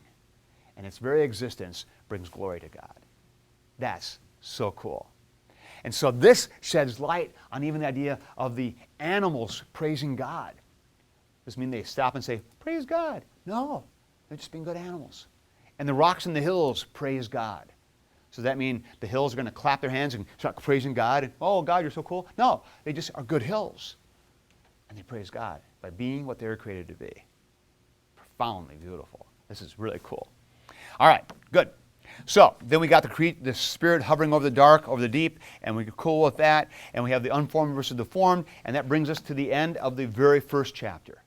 [SPEAKER 1] And its very existence brings glory to God. That's so cool. And so this sheds light on even the idea of the animals praising God. Does this mean they stop and say, praise God? No, they're just being good animals. And the rocks and the hills praise God. So does that mean the hills are going to clap their hands and start praising God? And, oh, God, you're so cool. No, they just are good hills. And they praise God by being what they were created to be. Profoundly beautiful. This is really cool. All right, good. So then we got the Spirit hovering over the dark, over the deep, and we're cool with that. And we have the unformed versus the formed, and that brings us to the end of the very first chapter.